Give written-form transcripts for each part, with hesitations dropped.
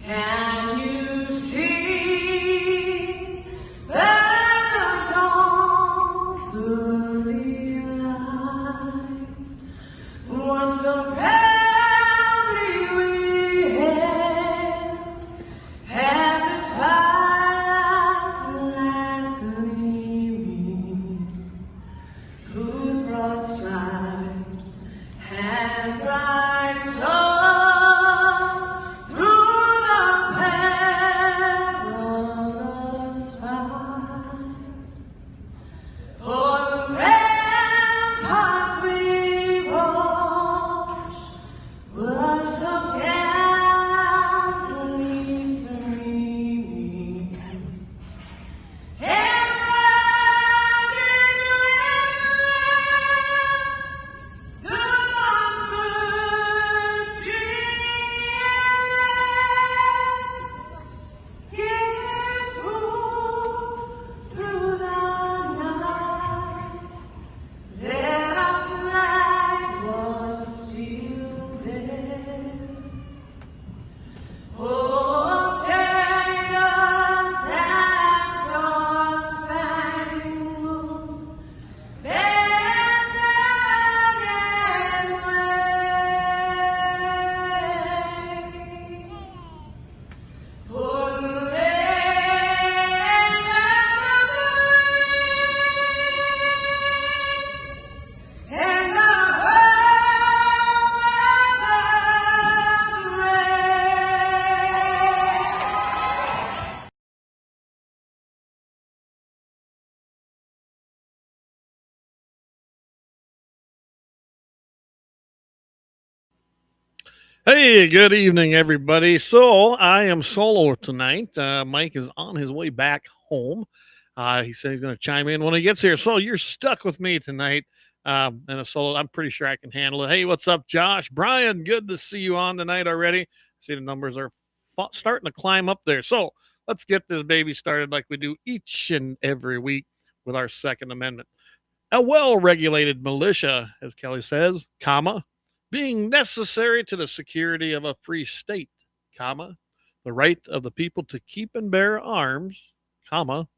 Can you see the dawn's early light was so proudly we had the twilight's last gleaming, whose broad stripes and bright stars through the perilous fight. O'er the ramparts we watched were so gallantly streaming, and rugged the first G&T through the night, that our flag was still there. Oh, sailors that star-spangled banner yet wave, for the land of the free and the home of the brave. Hey, good evening, everybody. So I am solo tonight. Mike is on his way back home. He said he's going to chime in when he gets here. So you're stuck with me tonight. And a solo, I'm pretty sure I can handle it. Hey, what's up, Josh? Brian, good to see you on tonight already. See the numbers are starting to climb up there. So let's get this baby started like we do each and every week with our Second Amendment. A well-regulated militia, as Kelly says, comma, being necessary to the security of a free state, comma, the right of the people to keep and bear arms, comma,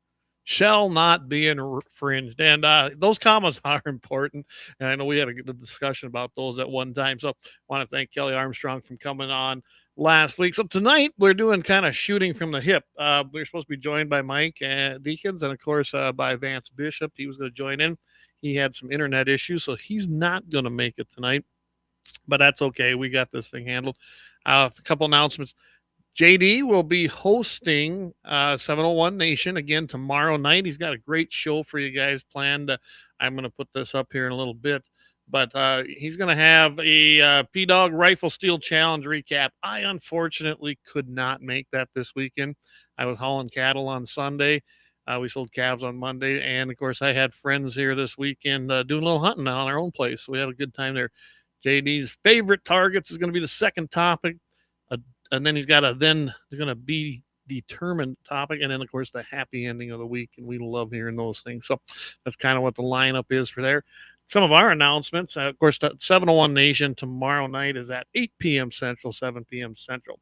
shall not be infringed. And those commas are important. And I know we had a good discussion about those at one time. So I want to thank Kelly Armstrong for coming on last week. So tonight we're doing kind of shooting from the hip. We're supposed to be joined by Mike Deacons and, of course, by Vance Bishop. He was going to join in. He had some internet issues, so he's not going to make it tonight. But that's okay. We got this thing handled. A couple announcements. JD will be hosting 701 Nation again tomorrow night. He's got a great show for you guys planned. I'm going to put this up here in a little bit. But he's going to have a P-Dog Rifle Steel Challenge recap. I unfortunately could not make that this weekend. I was hauling cattle on Sunday. We sold calves on Monday. And, of course, I had friends here this weekend doing a little hunting on our own place. So we had a good time there. JD's favorite targets is going to be the second topic. And then he's got a then they're going to be determined topic. And then, of course, the happy ending of the week. And we love hearing those things. So that's kind of what the lineup is for there. Some of our announcements, of course, the 701 Nation tomorrow night is at 8 p.m. Central, 7 p.m. Central.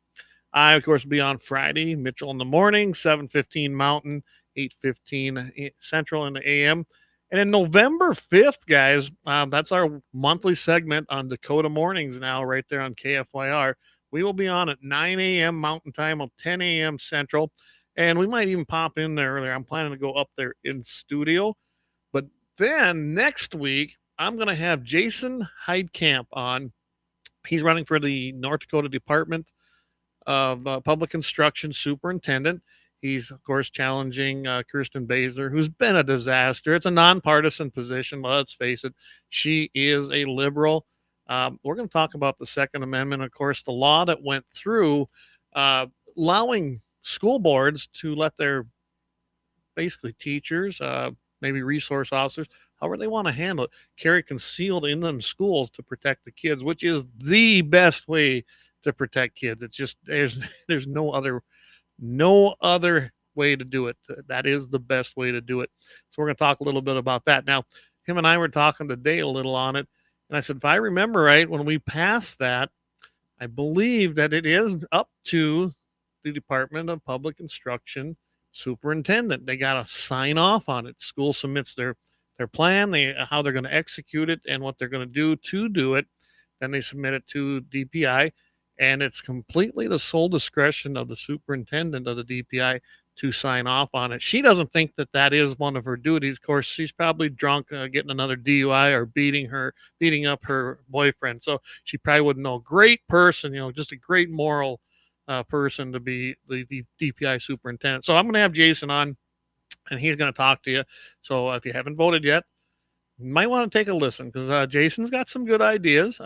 I, of course, will be on Friday, Mitchell in the morning, 7:15 Mountain, 8:15 Central in the AM. And then November 5th, guys, that's our monthly segment on Dakota Mornings now right there on KFYR. We will be on at 9 a.m. Mountain Time, 10 a.m. Central. And we might even pop in there earlier. I'm planning to go up there in studio. But then next week, I'm going to have Jason Heitkamp on. He's running for the North Dakota Department of Public Instruction Superintendent. He's, of course, challenging Kirsten Baszler, who's been a disaster. It's a nonpartisan position. Let's face it. She is a liberal. We're going to talk about the Second Amendment, of course, the law that went through allowing school boards to let their basically teachers, maybe resource officers, however they want to handle it, carry concealed in them schools to protect the kids, which is the best way to protect kids. It's just there's no other way to do it. That is the best way to do it. So we're going to talk a little bit about that. Now, him and I were talking today a little on it. And I said, if I remember right, when we passed that, I believe that it is up to the Department of Public Instruction superintendent. They got to sign off on it. School submits their plan, how they're going to execute it, and what they're going to do it. Then they submit it to DPI, and it's completely the sole discretion of the superintendent of the DPI to sign off on it. She doesn't think that that is one of her duties. Of course, she's probably drunk, getting another DUI or beating up her boyfriend. So she probably wouldn't know. Great person, just a great moral person to be the DPI superintendent. So I'm going to have Jason on, and he's going to talk to you. So if you haven't voted yet, you might want to take a listen because Jason's got some good ideas.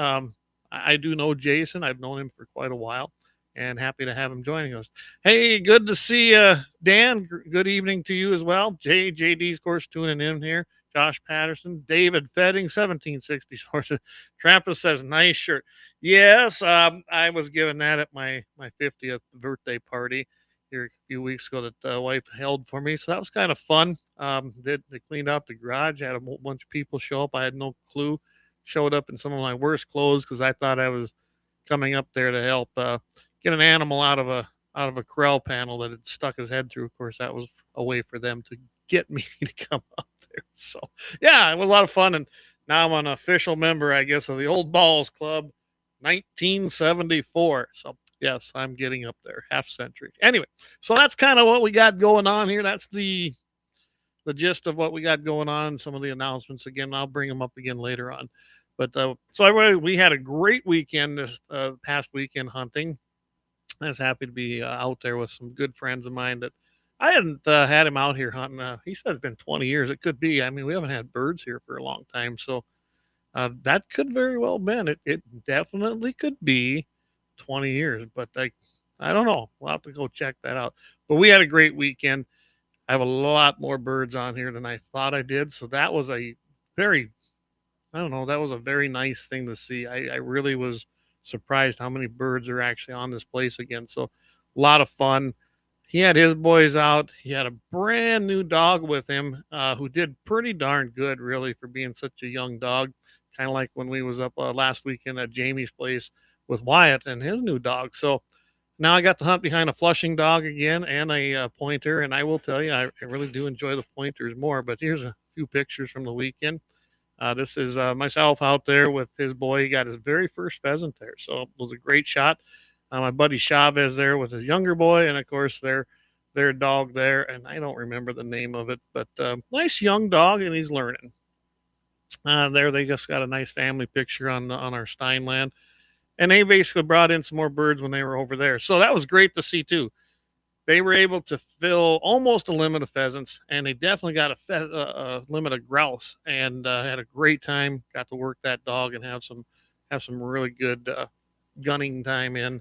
I do know Jason. I've known him for quite a while, and happy to have him joining us. Hey, good to see you, Dan. Good evening to you as well. JD's, of course, tuning in here. Josh Patterson, David Fedding, 1760 sources. Trampus says, nice shirt. Yes, I was given that at my 50th birthday party here a few weeks ago that the wife held for me. So that was kind of fun. They cleaned out the garage, had a bunch of people show up. I had no clue. Showed up in some of my worst clothes because I thought I was coming up there to help get an animal out of a corral panel that had stuck his head through. Of course, that was a way for them to get me to come up there. So yeah, it was a lot of fun, and now I'm an official member, I guess, of the Old Balls Club, 1974. So yes, I'm getting up there, half century. Anyway, so that's kind of what we got going on here. That's the gist of what we got going on. Some of the announcements again. I'll bring them up again later on. But so everybody, we had a great weekend this past weekend hunting. I was happy to be out there with some good friends of mine that I hadn't had him out here hunting. He said it's been 20 years. It could be. I mean, we haven't had birds here for a long time, so that could very well been. It definitely could be 20 years, but I don't know. We'll have to go check that out. But we had a great weekend. I have a lot more birds on here than I thought I did, so that was a very I don't know. That was a very nice thing to see. I really was surprised how many birds are actually on this place again. So, a lot of fun. He had his boys out. He had a brand new dog with him who did pretty darn good, really, for being such a young dog. Kind of like when we was up last weekend at Jamie's place with Wyatt and his new dog. So, now I got to hunt behind a flushing dog again and a pointer. And I will tell you, I really do enjoy the pointers more. But here's a few pictures from the weekend. This is myself out there with his boy. He got his very first pheasant there, so it was a great shot. My buddy Chavez there with his younger boy, and of course their dog there, and I don't remember the name of it, but nice young dog, and he's learning. There they just got a nice family picture on our Steinland, and they basically brought in some more birds when they were over there, so that was great to see too. They were able to fill almost a limit of pheasants, and they definitely got a limit of grouse, and had a great time. Got to work that dog and have some really good gunning time in.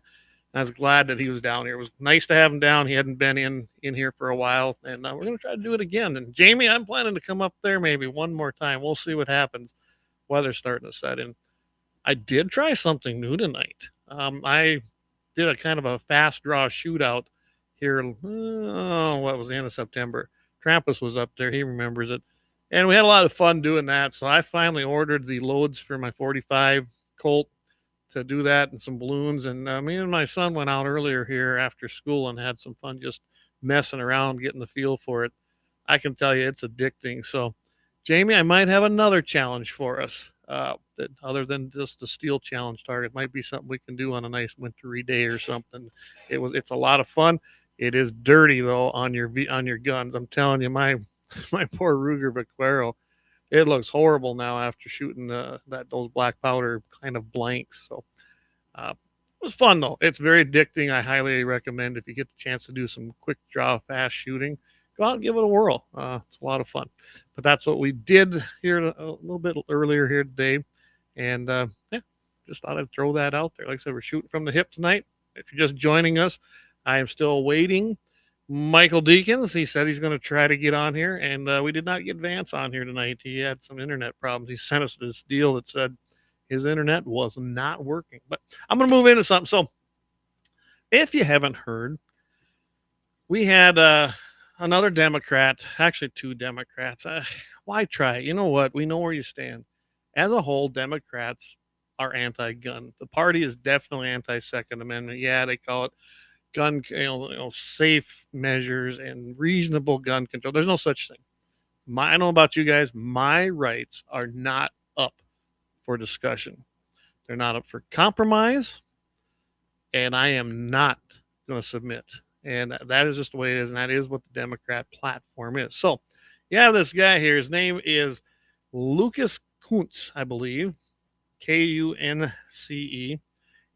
I was glad that he was down here. It was nice to have him down. He hadn't been in here for a while, and we're gonna try to do it again. And Jamie, I'm planning to come up there maybe one more time. We'll see what happens. Weather's starting to set in. I did try something new tonight. I did a kind of a fast draw shootout here. What was the end of September? Trampus was up there. He remembers it. And we had a lot of fun doing that. So I finally ordered the loads for my 45 Colt to do that and some balloons. And me and my son went out earlier here after school and had some fun just messing around, getting the feel for it. I can tell you it's addicting. So, Jamie, I might have another challenge for us. That other than just the steel challenge target might be something we can do on a nice wintry day or something. It's a lot of fun. It is dirty though on your guns. I'm telling you, my my poor Ruger Vaquero, it looks horrible now after shooting those black powder kind of blanks. So it was fun though. It's very addicting. I highly recommend if you get the chance to do some quick draw, fast shooting, go out and give it a whirl. It's a lot of fun. But that's what we did here a little bit earlier here today, and yeah, just thought I'd throw that out there. Like I said, we're shooting from the hip tonight. If you're just joining us, I am still waiting. Michael Deacons, he said he's going to try to get on here, and we did not get Vance on here tonight. He had some internet problems. He sent us this deal that said his internet was not working. But I'm going to move into something. So if you haven't heard, we had another Democrat, actually two Democrats. Why try it? You know what? We know where you stand. As a whole, Democrats are anti-gun. The party is definitely anti-Second Amendment. Yeah, they call it gun, safe measures and reasonable gun control. There's no such thing. I don't know about you guys. My rights are not up for discussion. They're not up for compromise, and I am not going to submit. And that is just the way it is, and that is what the Democrat platform is. So, you have this guy here. His name is Lucas Kuntz, I believe, Kunce.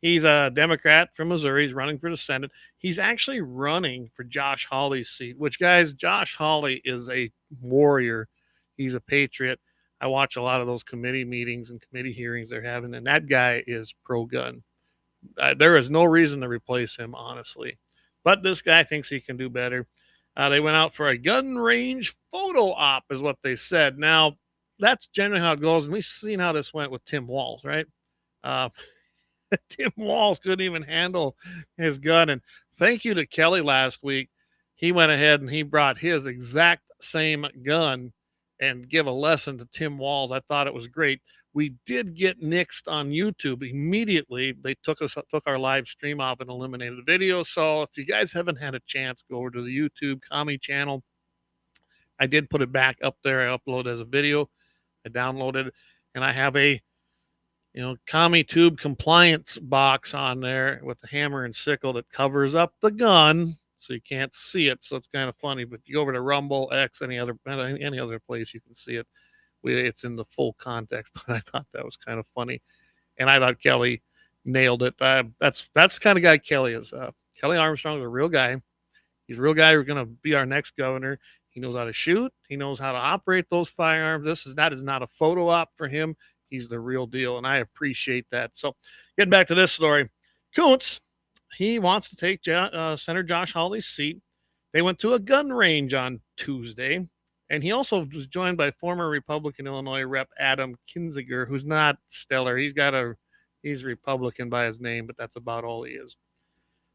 He's a Democrat from Missouri. He's running for the Senate. He's actually running for Josh Hawley's seat, which, guys, Josh Hawley is a warrior. He's a patriot. I watch a lot of those committee meetings and committee hearings they're having, and that guy is pro-gun. There is no reason to replace him, honestly. But this guy thinks he can do better. They went out for a gun range photo op, is what they said. Now, that's generally how it goes, and we've seen how this went with Tim Walz, right? Uh, Tim Walz couldn't even handle his gun. And thank you to Kelly last week. He went ahead and he brought his exact same gun and give a lesson to Tim Walz. I thought it was great. We did get nixed on YouTube immediately. They took our live stream off and eliminated the video. So if you guys haven't had a chance, go over to the YouTube Commie channel. I did put it back up there. I uploaded as a video. I downloaded it, and I have a CommieTube compliance box on there with the hammer and sickle that covers up the gun so you can't see it. So it's kind of funny. But you go over to Rumble, X, any other place you can see it. It's in the full context. But I thought that was kind of funny, and I thought Kelly nailed it. That's the kind of guy Kelly is. Kelly Armstrong is a real guy. He's a real guy who's going to be our next governor. He knows how to shoot. He knows how to operate those firearms. That is not a photo op for him. He's the real deal, and I appreciate that. So getting back to this story, Kuntz, he wants to take Senator Josh Hawley's seat. They went to a gun range on Tuesday, and he also was joined by former Republican Illinois Rep. Adam Kinzinger, who's not stellar. He's Republican by his name, but that's about all he is.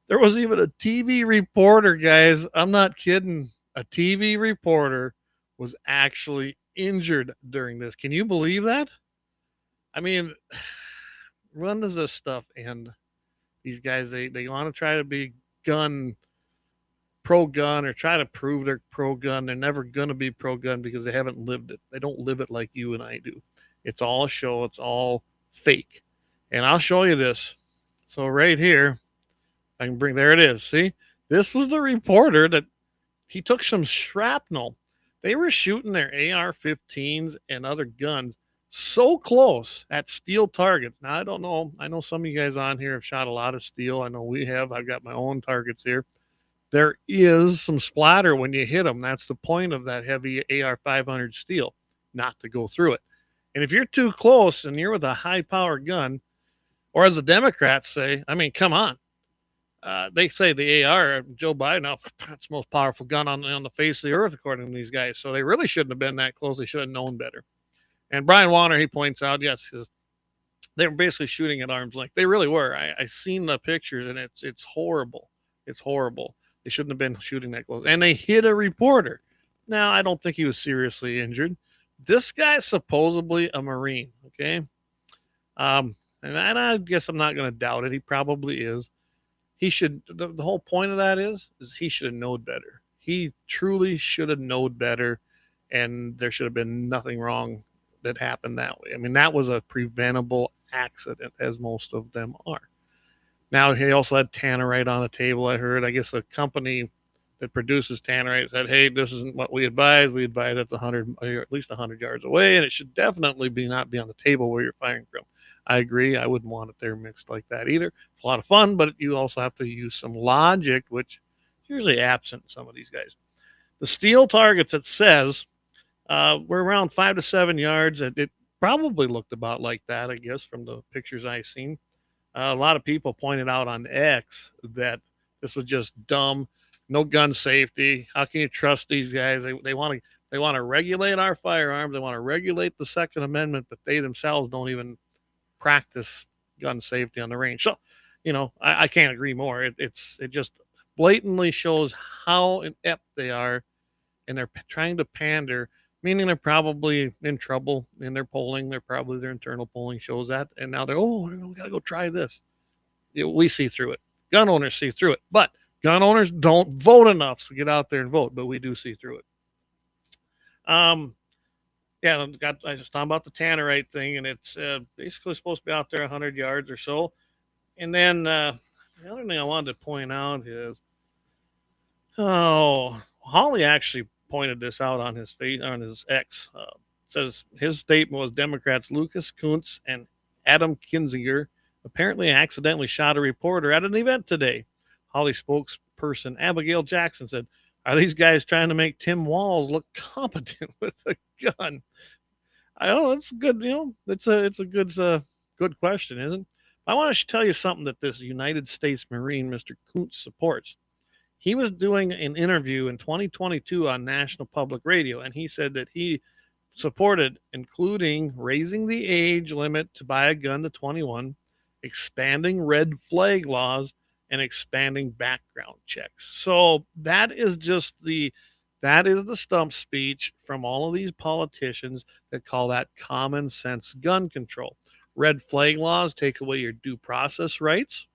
There was even a TV reporter, guys. I'm not kidding. A TV reporter was actually injured during this. Can you believe that? I mean, when does this stuff end? These guys, they want to try to be pro-gun, or try to prove they're pro-gun. They're never going to be pro-gun because they haven't lived it. They don't live it like you and I do. It's all a show. It's all fake. And I'll show you this. So right here, there it is. See, this was the reporter that he took some shrapnel. They were shooting their AR-15s and other guns so close at steel targets. Now, I don't know. I know some of you guys on here have shot a lot of steel. I know we have. I've got my own targets here. There is some splatter when you hit them. That's the point of that heavy AR-500 steel, not to go through it. And if you're too close and you're with a high-powered gun, or as the Democrats say, I mean, come on. They say the AR, Joe Biden, that's the most powerful gun on the face of the earth, according to these guys. So they really shouldn't have been that close. They should have known better. And Brian Warner, he points out, yes, they were basically shooting at arm's length. They really were. I seen the pictures, and it's horrible. It's horrible. They shouldn't have been shooting that close. And they hit a reporter. Now, I don't think he was seriously injured. This guy's supposedly a Marine, okay? And I guess I'm not going to doubt it. He probably is. He should. The whole point of that is he should have known better. He truly should have known better, and there should have been nothing wrong that happened that way. I mean, that was a preventable accident, as most of them are. Now, he also had tannerite on the table, I heard. I guess a company that produces tannerite said, hey, this isn't what we advise. We advise that's 100, or at least 100 yards away, and it should definitely not be on the table where you're firing from. I agree. I wouldn't want it there mixed like that either. It's a lot of fun, but you also have to use some logic, which is usually absent in some of these guys. The steel targets, it says, were around 5 to 7 yards. It probably looked about like that, I guess, from the pictures I've seen. A lot of people pointed out on X that this was just dumb, no gun safety. How can you trust these guys? They want to regulate our firearms. They want to regulate the Second Amendment, but they themselves don't even practice gun safety on the range. So, I can't agree more. It just blatantly shows how inept they are, and they're trying to pander, meaning they're probably in trouble in their polling. Their internal polling shows that, and now we got to go try this. We see through it. Gun owners see through it, but gun owners don't vote enough, so get out there and vote. But we do see through it. Um, yeah, I was talking about the tannerite thing, and it's basically supposed to be out there 100 yards or so. And then the other thing I wanted to point out is, oh, Holly actually pointed this out on his on his X. Says his statement was Democrats Lucas Kuntz and Adam Kinzinger apparently accidentally shot a reporter at an event today. Holly spokesperson Abigail Jackson said, "Are these guys trying to make Tim Walz look competent with a gun?" I know it's good. It's a good question, isn't it? I want to tell you something that this United States Marine, Mr. Kuntz, supports. He was doing an interview in 2022 on National Public Radio, and he said that he supported including raising the age limit to buy a gun to 21, expanding red flag laws, and expanding background checks. So that is the stump speech from all of these politicians that call that common sense gun control. Red flag laws take away your due process rights.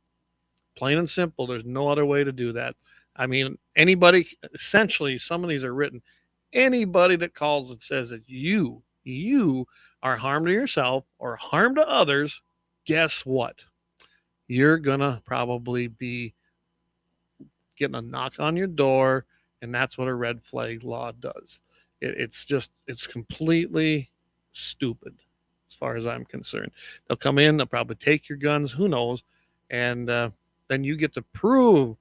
Plain and simple. There's no other way to do that. I mean, anybody, essentially, some of these are written. Anybody that calls and says that you are harm to yourself or harm to others, guess what? You're going to probably be getting a knock on your door, and that's what a red flag law does. It's completely stupid as far as I'm concerned. They'll come in, they'll probably take your guns, who knows, and then you get to prove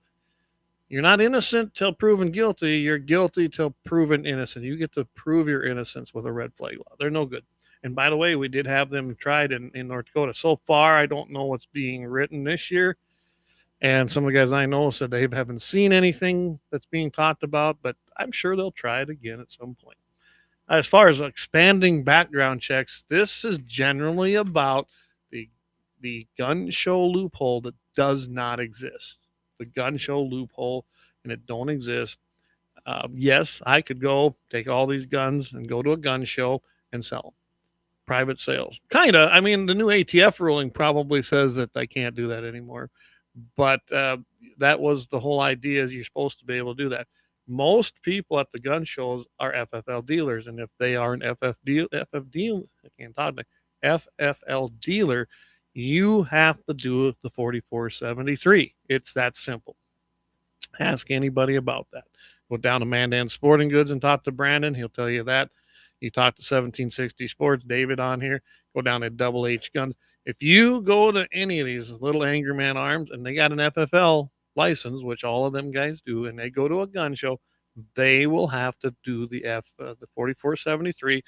you're not innocent till proven guilty. You're guilty till proven innocent. You get to prove your innocence with a red flag law. They're no good. And by the way, we did have them tried in North Dakota. So far, I don't know what's being written this year. And some of the guys I know said they haven't seen anything that's being talked about, but I'm sure they'll try it again at some point. As far as expanding background checks, this is generally about the gun show loophole that does not exist. The gun show loophole, and it don't exist. Yes, I could go take all these guns and go to a gun show and sell them. Private sales. Kind of. I mean, the new ATF ruling probably says that I can't do that anymore. But that was the whole idea is you're supposed to be able to do that. Most people at the gun shows are FFL dealers. And if they are an I can't talk, FFL dealer, you have to do the 4473. It's that simple. Ask anybody about that. Go down to Mandan Sporting Goods and talk to Brandon. He'll tell you that. You talk to 1760 Sports, David on here. Go down to Double H Guns. If you go to any of these little Angerman Arms and they got an FFL license, which all of them guys do, and they go to a gun show, they will have to do the 4473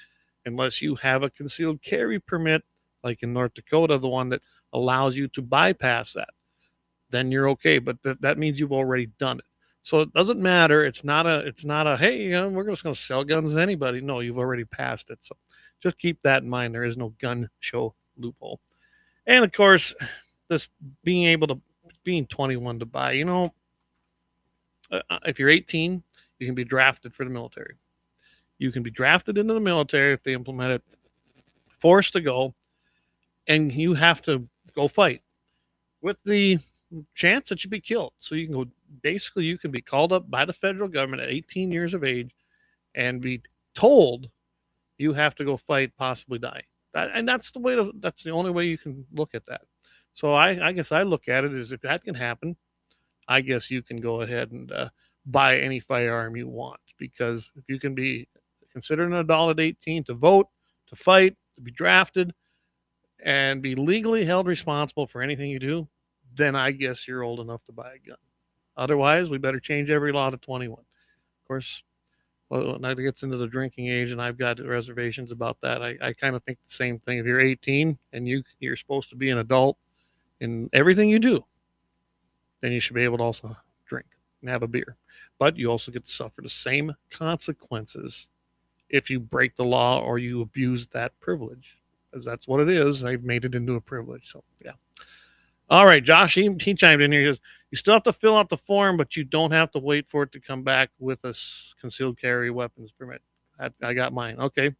unless you have a concealed carry permit, like in North Dakota, the one that allows you to bypass that. Then you're okay. But that means you've already done it. So it doesn't matter. It's not a hey, we're just going to sell guns to anybody. No, you've already passed it. So just keep that in mind. There is no gun show loophole. And of course, this being 21 to buy. If you're 18, you can be drafted for the military. You can be drafted into the military if they implement it, forced to go, and you have to go fight with the chance that you'd be killed. So you can go. Basically, you can be called up by the federal government at 18 years of age and be told you have to go fight, possibly die. That's that's the only way you can look at that. So I guess I look at it as if that can happen, I guess you can go ahead and buy any firearm you want, because if you can be considered an adult at 18 to vote, to fight, to be drafted, and be legally held responsible for anything you do, then I guess you're old enough to buy a gun. Otherwise, we better change every law to 21. Of course, well, when it gets into the drinking age, and I've got reservations about that, I kind of think the same thing. If you're 18 and you're supposed to be an adult in everything you do, then you should be able to also drink and have a beer. But you also get to suffer the same consequences if you break the law or you abuse that privilege, because that's what it is. They've made it into a privilege. So, yeah. All right, Josh, he chimed in here. He goes, you still have to fill out the form, but you don't have to wait for it to come back with a concealed carry weapons permit. I got mine. Okay.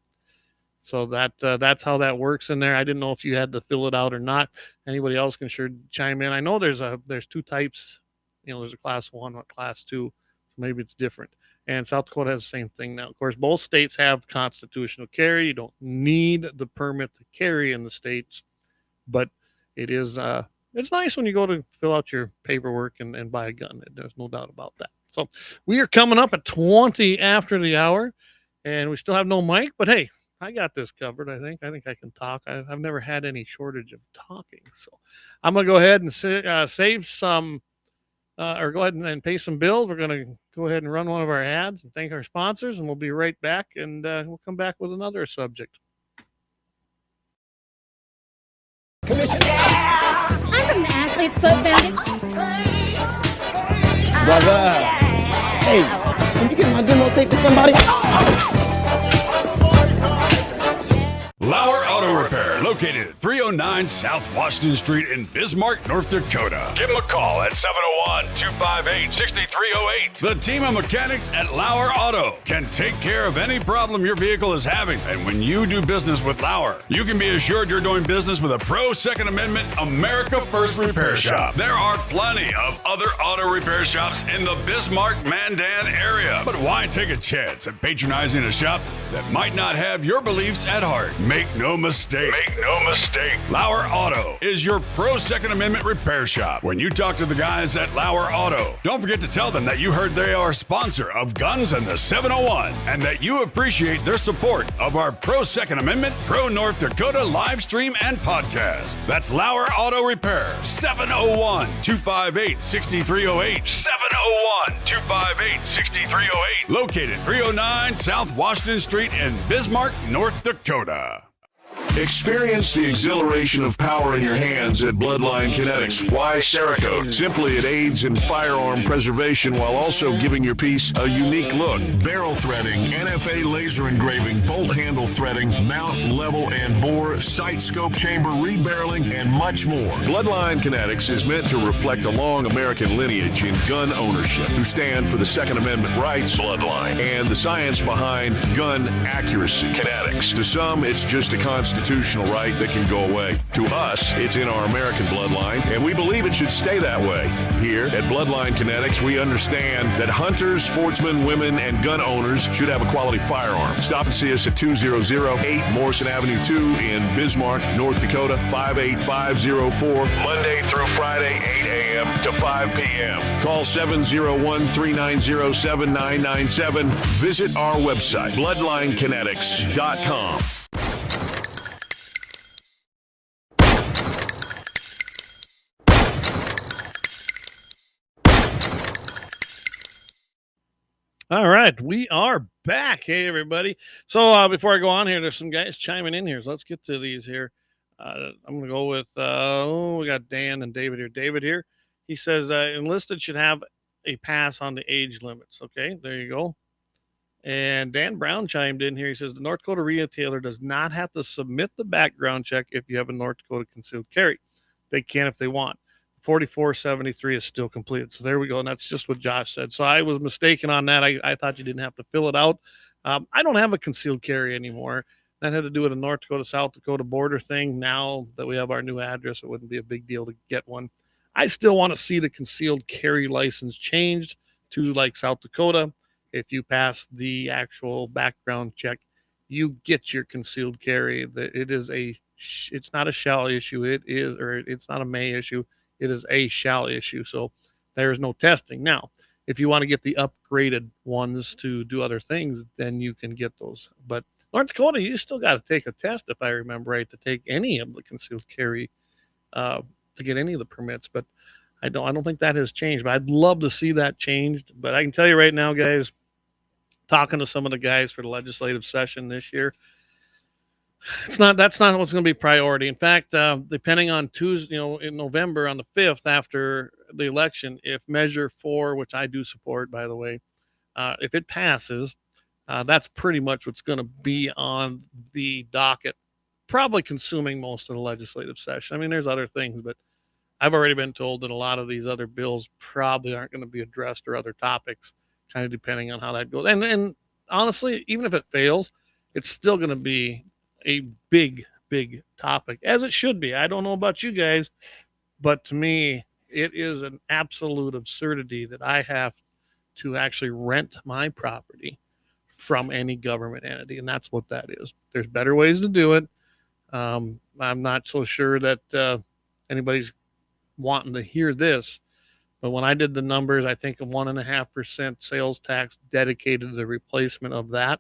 So that's how that works in there. I didn't know if you had to fill it out or not. Anybody else can sure chime in. I know there's two types there's a class 1, a class 2, so maybe it's different. And South Dakota has the same thing now. Of course, both states have constitutional carry. You don't need the permit to carry in the states, but it is it's nice when you go to fill out your paperwork and buy a gun. There's no doubt about that. So we are coming up at 20 after the hour, and we still have no mic, but hey, I got this covered. I think I can talk. I've never had any shortage of talking, so I'm gonna go ahead and save some, or go ahead and pay some bills. We're gonna go ahead and run one of our ads and thank our sponsors, and we'll be right back. And we'll come back with another subject. I'm from the Athlete's Foot Foundation. Brother, hey, can you get my demo tape to somebody? Lauer Auto Repair, located at 309 South Washington Street in Bismarck, North Dakota. Give them a call at 701-258-6308. The team of mechanics at Lauer Auto can take care of any problem your vehicle is having. And when you do business with Lauer, you can be assured you're doing business with a pro Second Amendment America First repair shop. There are plenty of other auto repair shops in the Bismarck-Mandan area. But why take a chance at patronizing a shop that might not have your beliefs at heart? Make no mistake. Lauer Auto is your pro Second Amendment repair shop. When you talk to the guys at Lauer Auto, don't forget to tell them that you heard they are a sponsor of Guns and the 701 and that you appreciate their support of our pro Second Amendment, pro North Dakota live stream and podcast. That's Lauer Auto Repair, 701-258-6308. 701-258-6308. Located 309 South Washington Street in Bismarck, North Dakota. Experience the exhilaration of power in your hands at Bloodline Kinetics. Why Cerakote? Simply, it aids in firearm preservation while also giving your piece a unique look. Barrel threading, NFA laser engraving, bolt handle threading, mount, level, and bore, sight scope chamber rebarreling, and much more. Bloodline Kinetics is meant to reflect a long American lineage in gun ownership, who stand for the Second Amendment rights, Bloodline, and the science behind gun accuracy, Kinetics. To some, it's just a constitutional right that can go away. To us, it's in our American bloodline, and we believe it should stay that way. Here at Bloodline Kinetics, we understand that hunters, sportsmen, women, and gun owners should have a quality firearm. Stop and see us at 2008 Morrison Avenue 2 in Bismarck, North Dakota, 58504, Monday through Friday, 8 a.m. to 5 p.m. Call 701-390-7997. Visit our website, bloodlinekinetics.com. All right, we are back. Hey, everybody. So before I go on here, there's some guys chiming in here. So let's get to these here. I'm going to go with, we got Dan and David here. David here, he says, enlisted should have a pass on the age limits. Okay, there you go. And Dan Brown chimed in here. He says, the North Dakota retailer does not have to submit the background check if you have a North Dakota concealed carry. They can if they want. 4473 is still completed. So there we go. And that's just what Josh said. So I was mistaken on that. I thought you didn't have to fill it out. I don't have a concealed carry anymore. That had to do with a North Dakota, South Dakota border thing. Now that we have our new address, it wouldn't be a big deal to get one. I still want to see the concealed carry license changed to like South Dakota. If you pass the actual background check, you get your concealed carry. It's not a shall issue. It's not a may issue. It is a shall issue. So there's no testing. Now, if you want to get the upgraded ones to do other things, then you can get those. But North Dakota, you still got to take a test, if I remember right, to take any of the concealed carry, to get any of the permits. But I don't think that has changed. But I'd love to see that changed. But I can tell you right now, guys, talking to some of the guys for the legislative session this year, that's not what's going to be priority. In fact, depending on Tuesday, in November on the 5th after the election, if Measure 4, which I do support, by the way, if it passes, that's pretty much what's going to be on the docket, probably consuming most of the legislative session. I mean, there's other things, but I've already been told that a lot of these other bills probably aren't going to be addressed, or other topics, kind of depending on how that goes. And honestly, even if it fails, it's still going to be a big topic, as it should be. I don't know about you guys, but to me, It is an absolute absurdity that I have to actually rent my property from any government entity, and that's what that is. There's better ways to do it. I'm not so sure that anybody's wanting to hear this, but when I did the numbers, I think a 1.5% sales tax dedicated to the replacement of that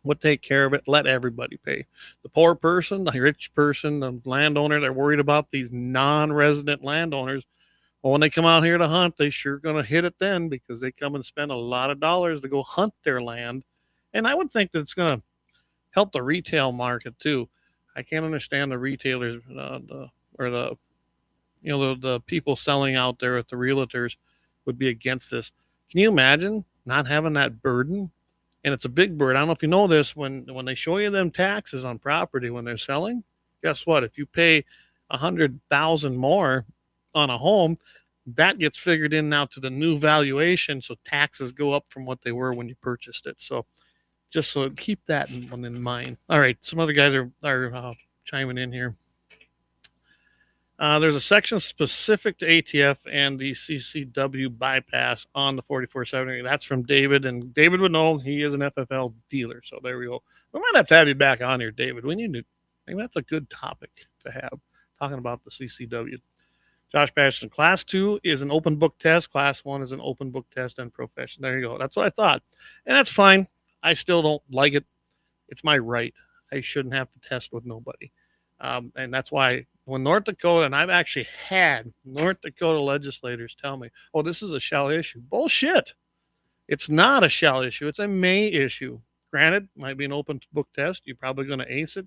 would take care of it. Let everybody pay. The poor person, the rich person, the landowner, they're worried about these non-resident landowners. Well, when they come out here to hunt, they sure going to hit it then, because they come and spend a lot of dollars to go hunt their land. And I would think that it's going to help the retail market too. I can't understand the retailers, or the the people selling out there at the realtors would be against this. Can you imagine not having that burden? And it's a big burden. I don't know if you know this, when they show you them taxes on property when they're selling, guess what? If you pay 100,000 more on a home, that gets figured in now to the new valuation. So taxes go up from what they were when you purchased it. So just so keep that in mind. All right, some other guys are chiming in here. There's a section specific to ATF and the CCW bypass on the 4470. That's from David, and David would know. He is an FFL dealer. So there we go. We might have you back on here, David. We need to. Maybe that's a good topic to have, talking about the CCW. Josh Patterson, Class 2 is an open book test. Class 1 is an open book test and profession. There you go. That's what I thought. And that's fine. I still don't like it. It's my right. I shouldn't have to test with nobody. And that's why when North Dakota, and I've actually had North Dakota legislators tell me, oh, this is a shall issue. Bullshit. It's not a shall issue. It's a may issue. Granted, might be an open book test. You're probably going to ace it.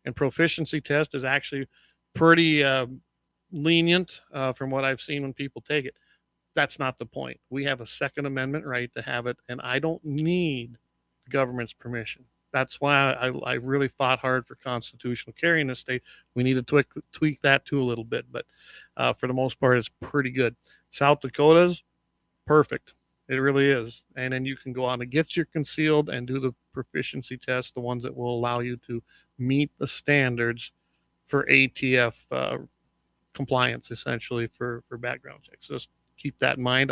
And proficiency test is actually pretty lenient from what I've seen when people take it. That's not the point. We have a Second Amendment right to have it, and I don't need the government's permission. That's why I really fought hard for constitutional carry in this state. We need to tweak that too a little bit, but for the most part, it's pretty good. South Dakota's perfect. It really is. And then you can go on to get your concealed and do the proficiency tests, the ones that will allow you to meet the standards for ATF compliance, essentially for background checks. Just keep that in mind.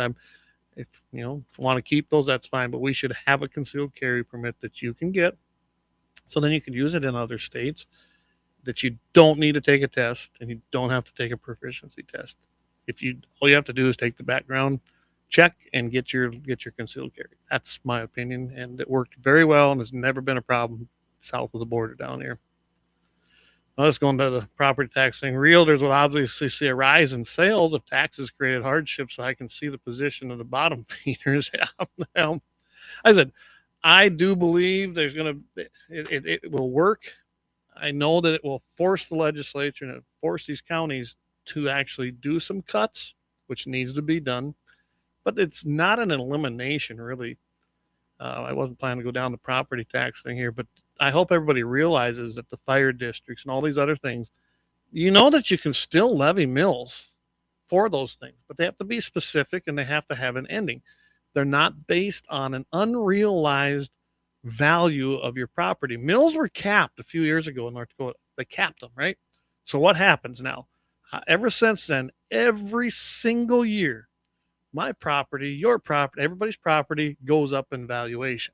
If you want to keep those, that's fine, but we should have a concealed carry permit that you can get. So then you can use it in other states, that you don't need to take a test and you don't have to take a proficiency test. All you have to do is take the background check and get your concealed carry. That's my opinion, and it worked very well and has never been a problem south of the border down here. Now let's go into the property tax thing. Realtors will obviously see a rise in sales if taxes created hardship, so I can see the position of the bottom feeders. I said, I do believe there's going to, it will work. I know that it will force the legislature and force these counties to actually do some cuts, which needs to be done, but it's not an elimination, really. I wasn't planning to go down the property tax thing here, but I hope everybody realizes that the fire districts and all these other things, that you can still levy mills for those things, but they have to be specific and they have to have an ending. They're not based on an unrealized value of your property. Mills were capped a few years ago in North Dakota. They capped them, right? So what happens now? Ever since then, every single year, my property, your property, everybody's property goes up in valuation.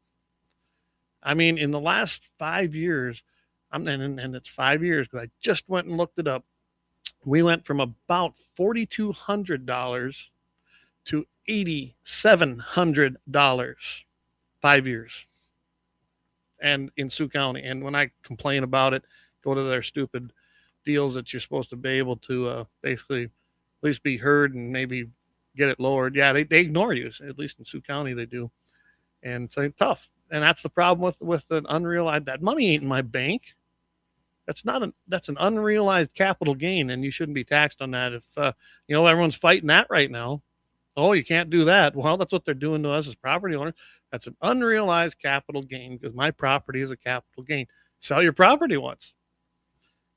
I mean, in the last 5 years, and it's 5 years because I just went and looked it up. We went from about $4,200 to $8,700, 5 years. And in Sioux County. And when I complain about it, go to their stupid deals that you're supposed to be able to basically at least be heard and maybe get it lowered. Yeah, they ignore you. At least in Sioux County they do. And so tough. And that's the problem with an unrealized, that money ain't in my bank. That's an unrealized capital gain, and you shouldn't be taxed on that. If everyone's fighting that right now. Oh, you can't do that. Well, that's what they're doing to us as property owners. That's an unrealized capital gain because my property is a capital gain. Sell your property once.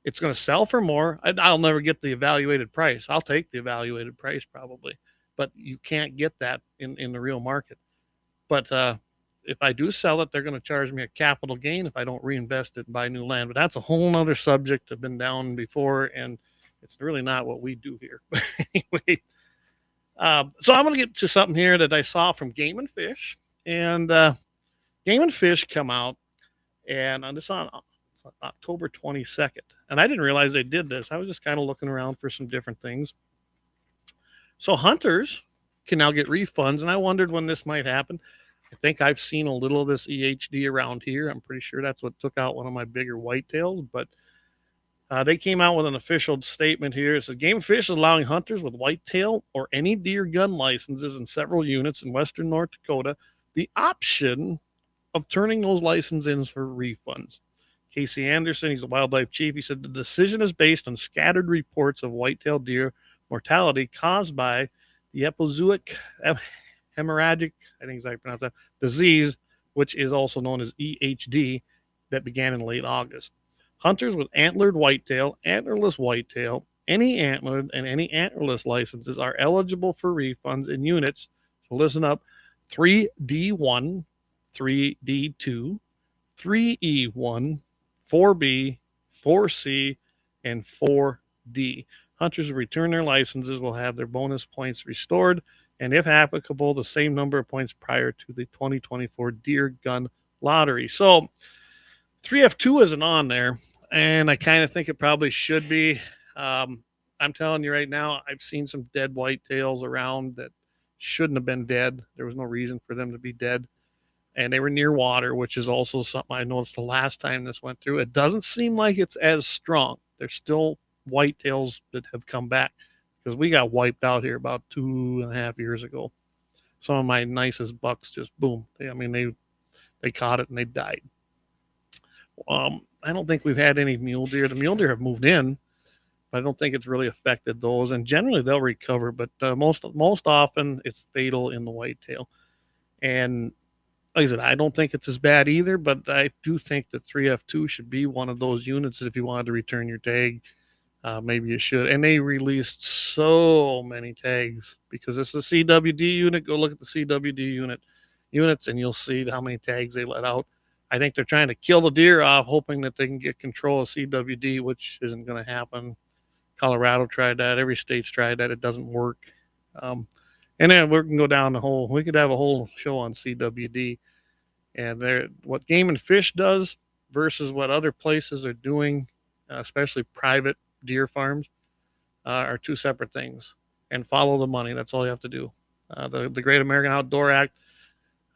It's going to sell for more. I'll never get the evaluated price. I'll take the evaluated price probably, but you can't get that in the real market. But if I do sell it, they're going to charge me a capital gain if I don't reinvest it and buy new land. But that's a whole nother subject. I've been down before, and it's really not what we do here. But anyway, So I'm going to get to something here that I saw from Game and Fish, and Game and Fish come out, and on it's on October 22nd, and I didn't realize they did this. I was just kind of looking around for some different things. So hunters can now get refunds, and I wondered when this might happen. I think I've seen a little of this EHD around here. I'm pretty sure that's what took out one of my bigger whitetails, but they came out with an official statement here. It says Game and Fish is allowing hunters with whitetail or any deer gun licenses in several units in western North Dakota the option of turning those licenses in for refunds. Casey Anderson, he's a wildlife chief. He said the decision is based on scattered reports of whitetail deer mortality caused by the epizootic hemorrhagic, I think is how you pronounce that, disease, which is also known as EHD, that began in late August. Hunters with antlered whitetail, antlerless whitetail, any antlered and any antlerless licenses are eligible for refunds in units. So listen up: 3D1, 3D2, 3E1, 4B, 4C, and 4D. Hunters who return their licenses will have their bonus points restored, and if applicable, the same number of points prior to the 2024 deer gun lottery. So 3F2 isn't on there, and I kind of think it probably should be. I'm telling you right now, I've seen some dead whitetails around that shouldn't have been dead. There was no reason for them to be dead. And they were near water, which is also something I noticed the last time this went through. It doesn't seem like it's as strong. There's still whitetails that have come back because we got wiped out here about 2.5 years ago. Some of my nicest bucks just boom. They caught it and they died. I don't think we've had any mule deer. The mule deer have moved in, but I don't think it's really affected those. And generally they'll recover, but most often it's fatal in the whitetail. And like I said, I don't think it's as bad either, but I do think that 3F2 should be one of those units that if you wanted to return your tag, maybe you should. And they released so many tags because this is a CWD unit. Go look at the CWD units and you'll see how many tags they let out. I think they're trying to kill the deer off, hoping that they can get control of CWD, which isn't going to happen. Colorado tried that. Every state's tried that. It doesn't work. And then we can go down we could have a whole show on CWD. And what Game and Fish does versus what other places are doing, especially private deer farms, are two separate things. And follow the money. That's all you have to do. The Great American Outdoor Act,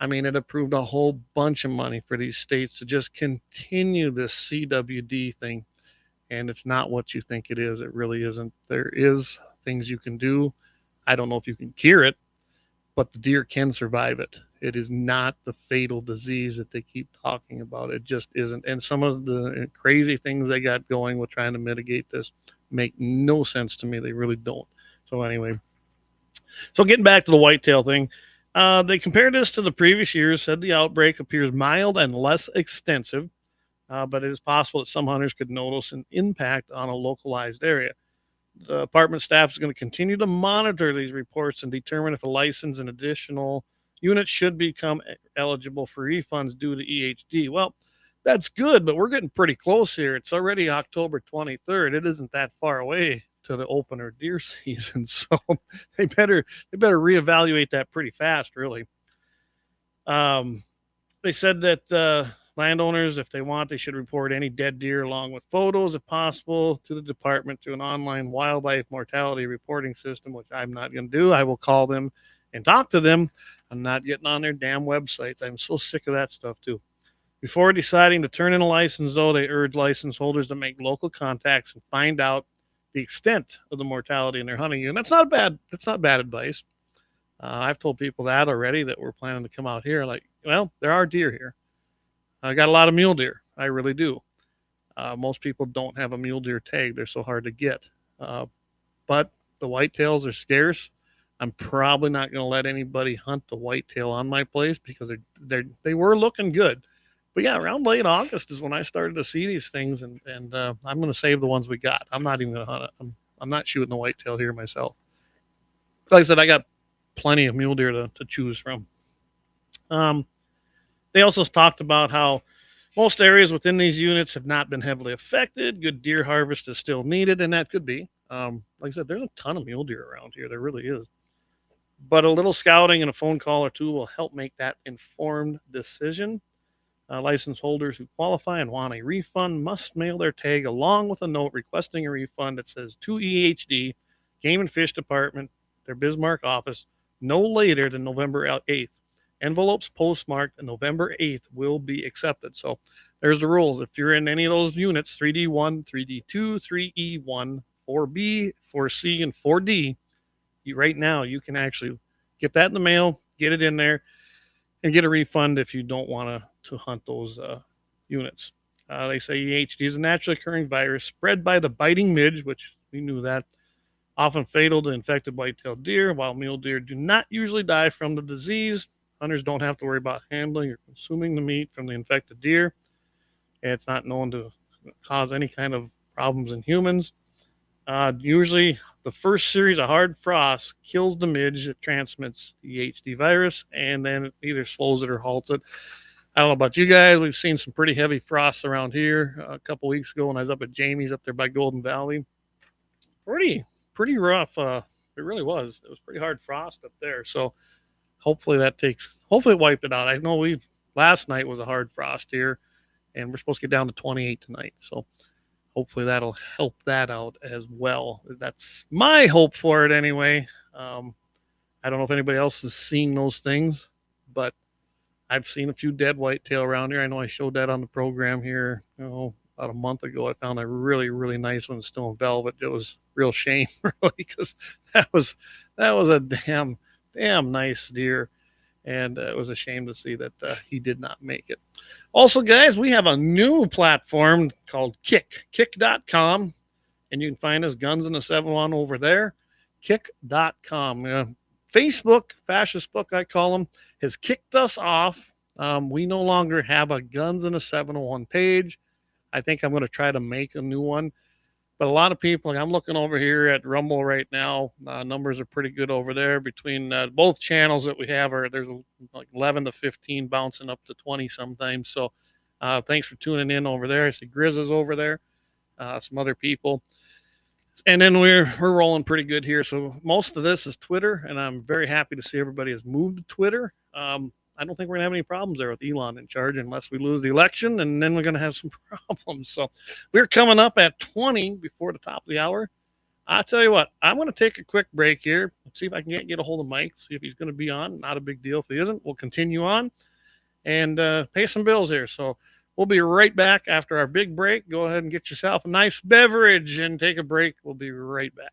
it approved a whole bunch of money for these states to just continue this CWD thing. And it's not what you think it is. It really isn't. There is things you can do. I don't know if you can cure it, but the deer can survive it. It is not the fatal disease that they keep talking about. It just isn't. And some of the crazy things they got going with trying to mitigate this make no sense to me. They really don't. So anyway, getting back to the whitetail thing, they compared this to the previous years, said the outbreak appears mild and less extensive, but it is possible that some hunters could notice an impact on a localized area. The department staff is going to continue to monitor these reports and determine if a license and additional units should become eligible for refunds due to EHD. Well, that's good, but we're getting pretty close here. It's already October 23rd. It isn't that far away to the opener deer season, so they better reevaluate that pretty fast, really. They said that landowners, if they want, they should report any dead deer along with photos, if possible, to the department through an online wildlife mortality reporting system, which I'm not going to do. I will call them and talk to them. I'm not getting on their damn websites. I'm so sick of that stuff, too. Before deciding to turn in a license, though, they urge license holders to make local contacts and find out the extent of the mortality in their hunting unit. That's not bad. That's not bad advice. I've told people that already that we're planning to come out here. Like, well, there are deer here. I got a lot of mule deer. I really do. Most people don't have a mule deer tag. They're so hard to get. But the whitetails are scarce. I'm probably not going to let anybody hunt the whitetail on my place because they were looking good. But yeah, around late August is when I started to see these things, and I'm going to save the ones we got. I'm not even going to hunt it. I'm not shooting the whitetail here myself. Like I said, I got plenty of mule deer to choose from. They also talked about how most areas within these units have not been heavily affected. Good deer harvest is still needed, and that could be. Like I said, there's a ton of mule deer around here. There really is. but a little scouting and a phone call or two will help make that informed decision. License holders who qualify and want a refund must mail their tag along with a note requesting a refund that says to EHD, Game and Fish Department, their Bismarck office, no later than November 8th. Envelopes postmarked November 8th will be accepted. So there's the rules. If you're in any of those units, 3D1, 3D2, 3E1, 4B, 4C, and 4D, right now you can actually get that in the mail, get it in there, and get a refund if you don't want to hunt those units. They say EHD is a naturally occurring virus spread by the biting midge, which we knew that, often fatal to infected white-tailed deer. While mule deer do not usually die from the disease, hunters don't have to worry about handling or consuming the meat from the infected deer. It's not known to cause any kind of problems in humans. Usually, the first series of hard frost kills the midge that transmits the EHD virus, and then it either slows it or halts it. I don't know about you guys. We've seen some pretty heavy frosts around here a couple weeks ago when I was up at Jamie's up there by Golden Valley. Pretty rough. It really was. It was pretty hard frost up there. So hopefully it wiped it out. I know last night was a hard frost here, and we're supposed to get down to 28 tonight. So hopefully that'll help that out as well. That's my hope for it anyway. I don't know if anybody else has seen those things, but I've seen a few dead whitetail around here. I know I showed that on the program here, about a month ago. I found a really, really nice one still in velvet. It was real shame, really, because that was a damn nice deer. And it was a shame to see that he did not make it. Also, guys, we have a new platform called kick.com, and you can find us Guns in the 701 over there, kick.com. Facebook, fascist book, I call them, has kicked us off. We no longer have a Guns in the 701 page. I think I'm going to try to make a new one. But a lot of people, I'm looking over here at Rumble right now. Numbers are pretty good over there. Between both channels that we have, there's like 11 to 15 bouncing up to 20 sometimes. So thanks for tuning in over there. I see Grizz is over there, some other people. And then we're rolling pretty good here. So most of this is Twitter, and I'm very happy to see everybody has moved to Twitter. I don't think we're going to have any problems there with Elon in charge unless we lose the election, and then we're going to have some problems. So we're coming up at 20 before the top of the hour. I'll tell you what, I'm going to take a quick break here. Let's see if I can get a hold of Mike, see if he's going to be on. Not a big deal if he isn't. We'll continue on and pay some bills here. So we'll be right back after our big break. Go ahead and get yourself a nice beverage and take a break. We'll be right back.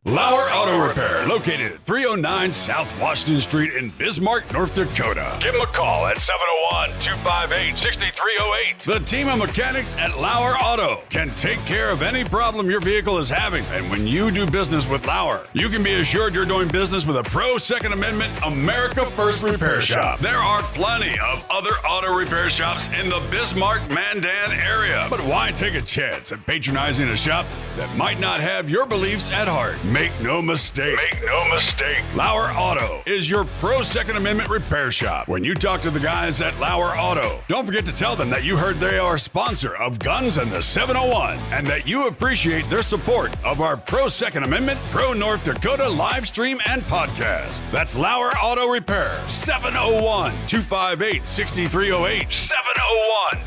Lauer Auto Repair, located at 309 South Washington Street in Bismarck, North Dakota. Give them a call at 701-258-6308. The team of mechanics at Lauer Auto can take care of any problem your vehicle is having. And when you do business with Lauer, you can be assured you're doing business with a pro Second Amendment America First repair shop. There are plenty of other auto repair shops in the Bismarck-Mandan area. But why take a chance at patronizing a shop that might not have your beliefs at heart? Make no mistake. Lauer Auto is your pro Second Amendment repair shop. When you talk to the guys at Lauer Auto, don't forget to tell them that you heard they are a sponsor of Guns and the 701 and that you appreciate their support of our pro Second Amendment, pro North Dakota live stream and podcast. That's Lauer Auto Repair, 701-258-6308.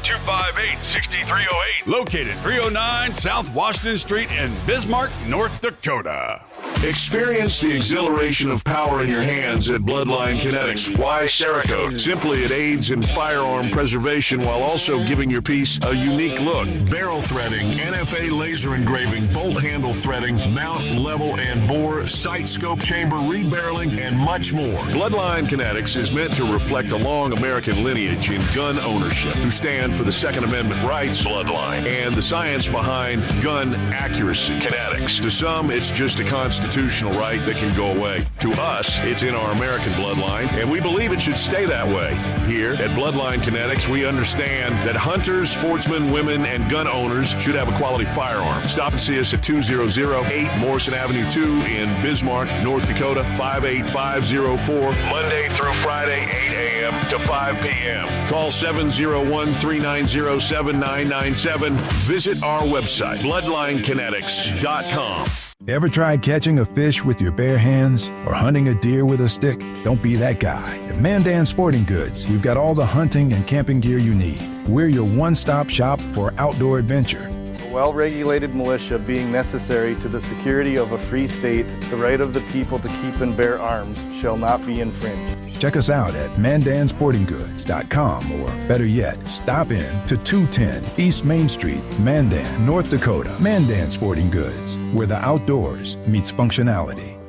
701-258-6308. Located 309 South Washington Street in Bismarck, North Dakota. Experience the exhilaration of power in your hands at Bloodline Kinetics. Why Cerakote? Simply, it aids in firearm preservation while also giving your piece a unique look. Barrel threading, NFA laser engraving, bolt handle threading, mount, level, and bore, sight scope chamber, rebarreling, and much more. Bloodline Kinetics is meant to reflect a long American lineage in gun ownership, who stand for the Second Amendment rights, Bloodline, and the science behind gun accuracy. Kinetics. To some, it's just a constant constitutional right that can go away. To us, it's in our American bloodline, and we believe it should stay that way. Here at Bloodline Kinetics, we understand that hunters, sportsmen, women, and gun owners should have a quality firearm. Stop and see us at 2008 Morrison Avenue 2 in Bismarck, North Dakota, 58504, Monday through Friday, 8 a.m. to 5 p.m. Call 701-390-7997. Visit our website, bloodlinekinetics.com. Ever tried catching a fish with your bare hands or hunting a deer with a stick? Don't be that guy. At Mandan Sporting Goods, we've got all the hunting and camping gear you need. We're your one-stop shop for outdoor adventure. A well-regulated militia being necessary to the security of a free state, the right of the people to keep and bear arms shall not be infringed. Check us out at mandansportinggoods.com, or better yet, stop in to 210 East Main Street, Mandan, North Dakota. Mandan Sporting Goods, where the outdoors meets functionality.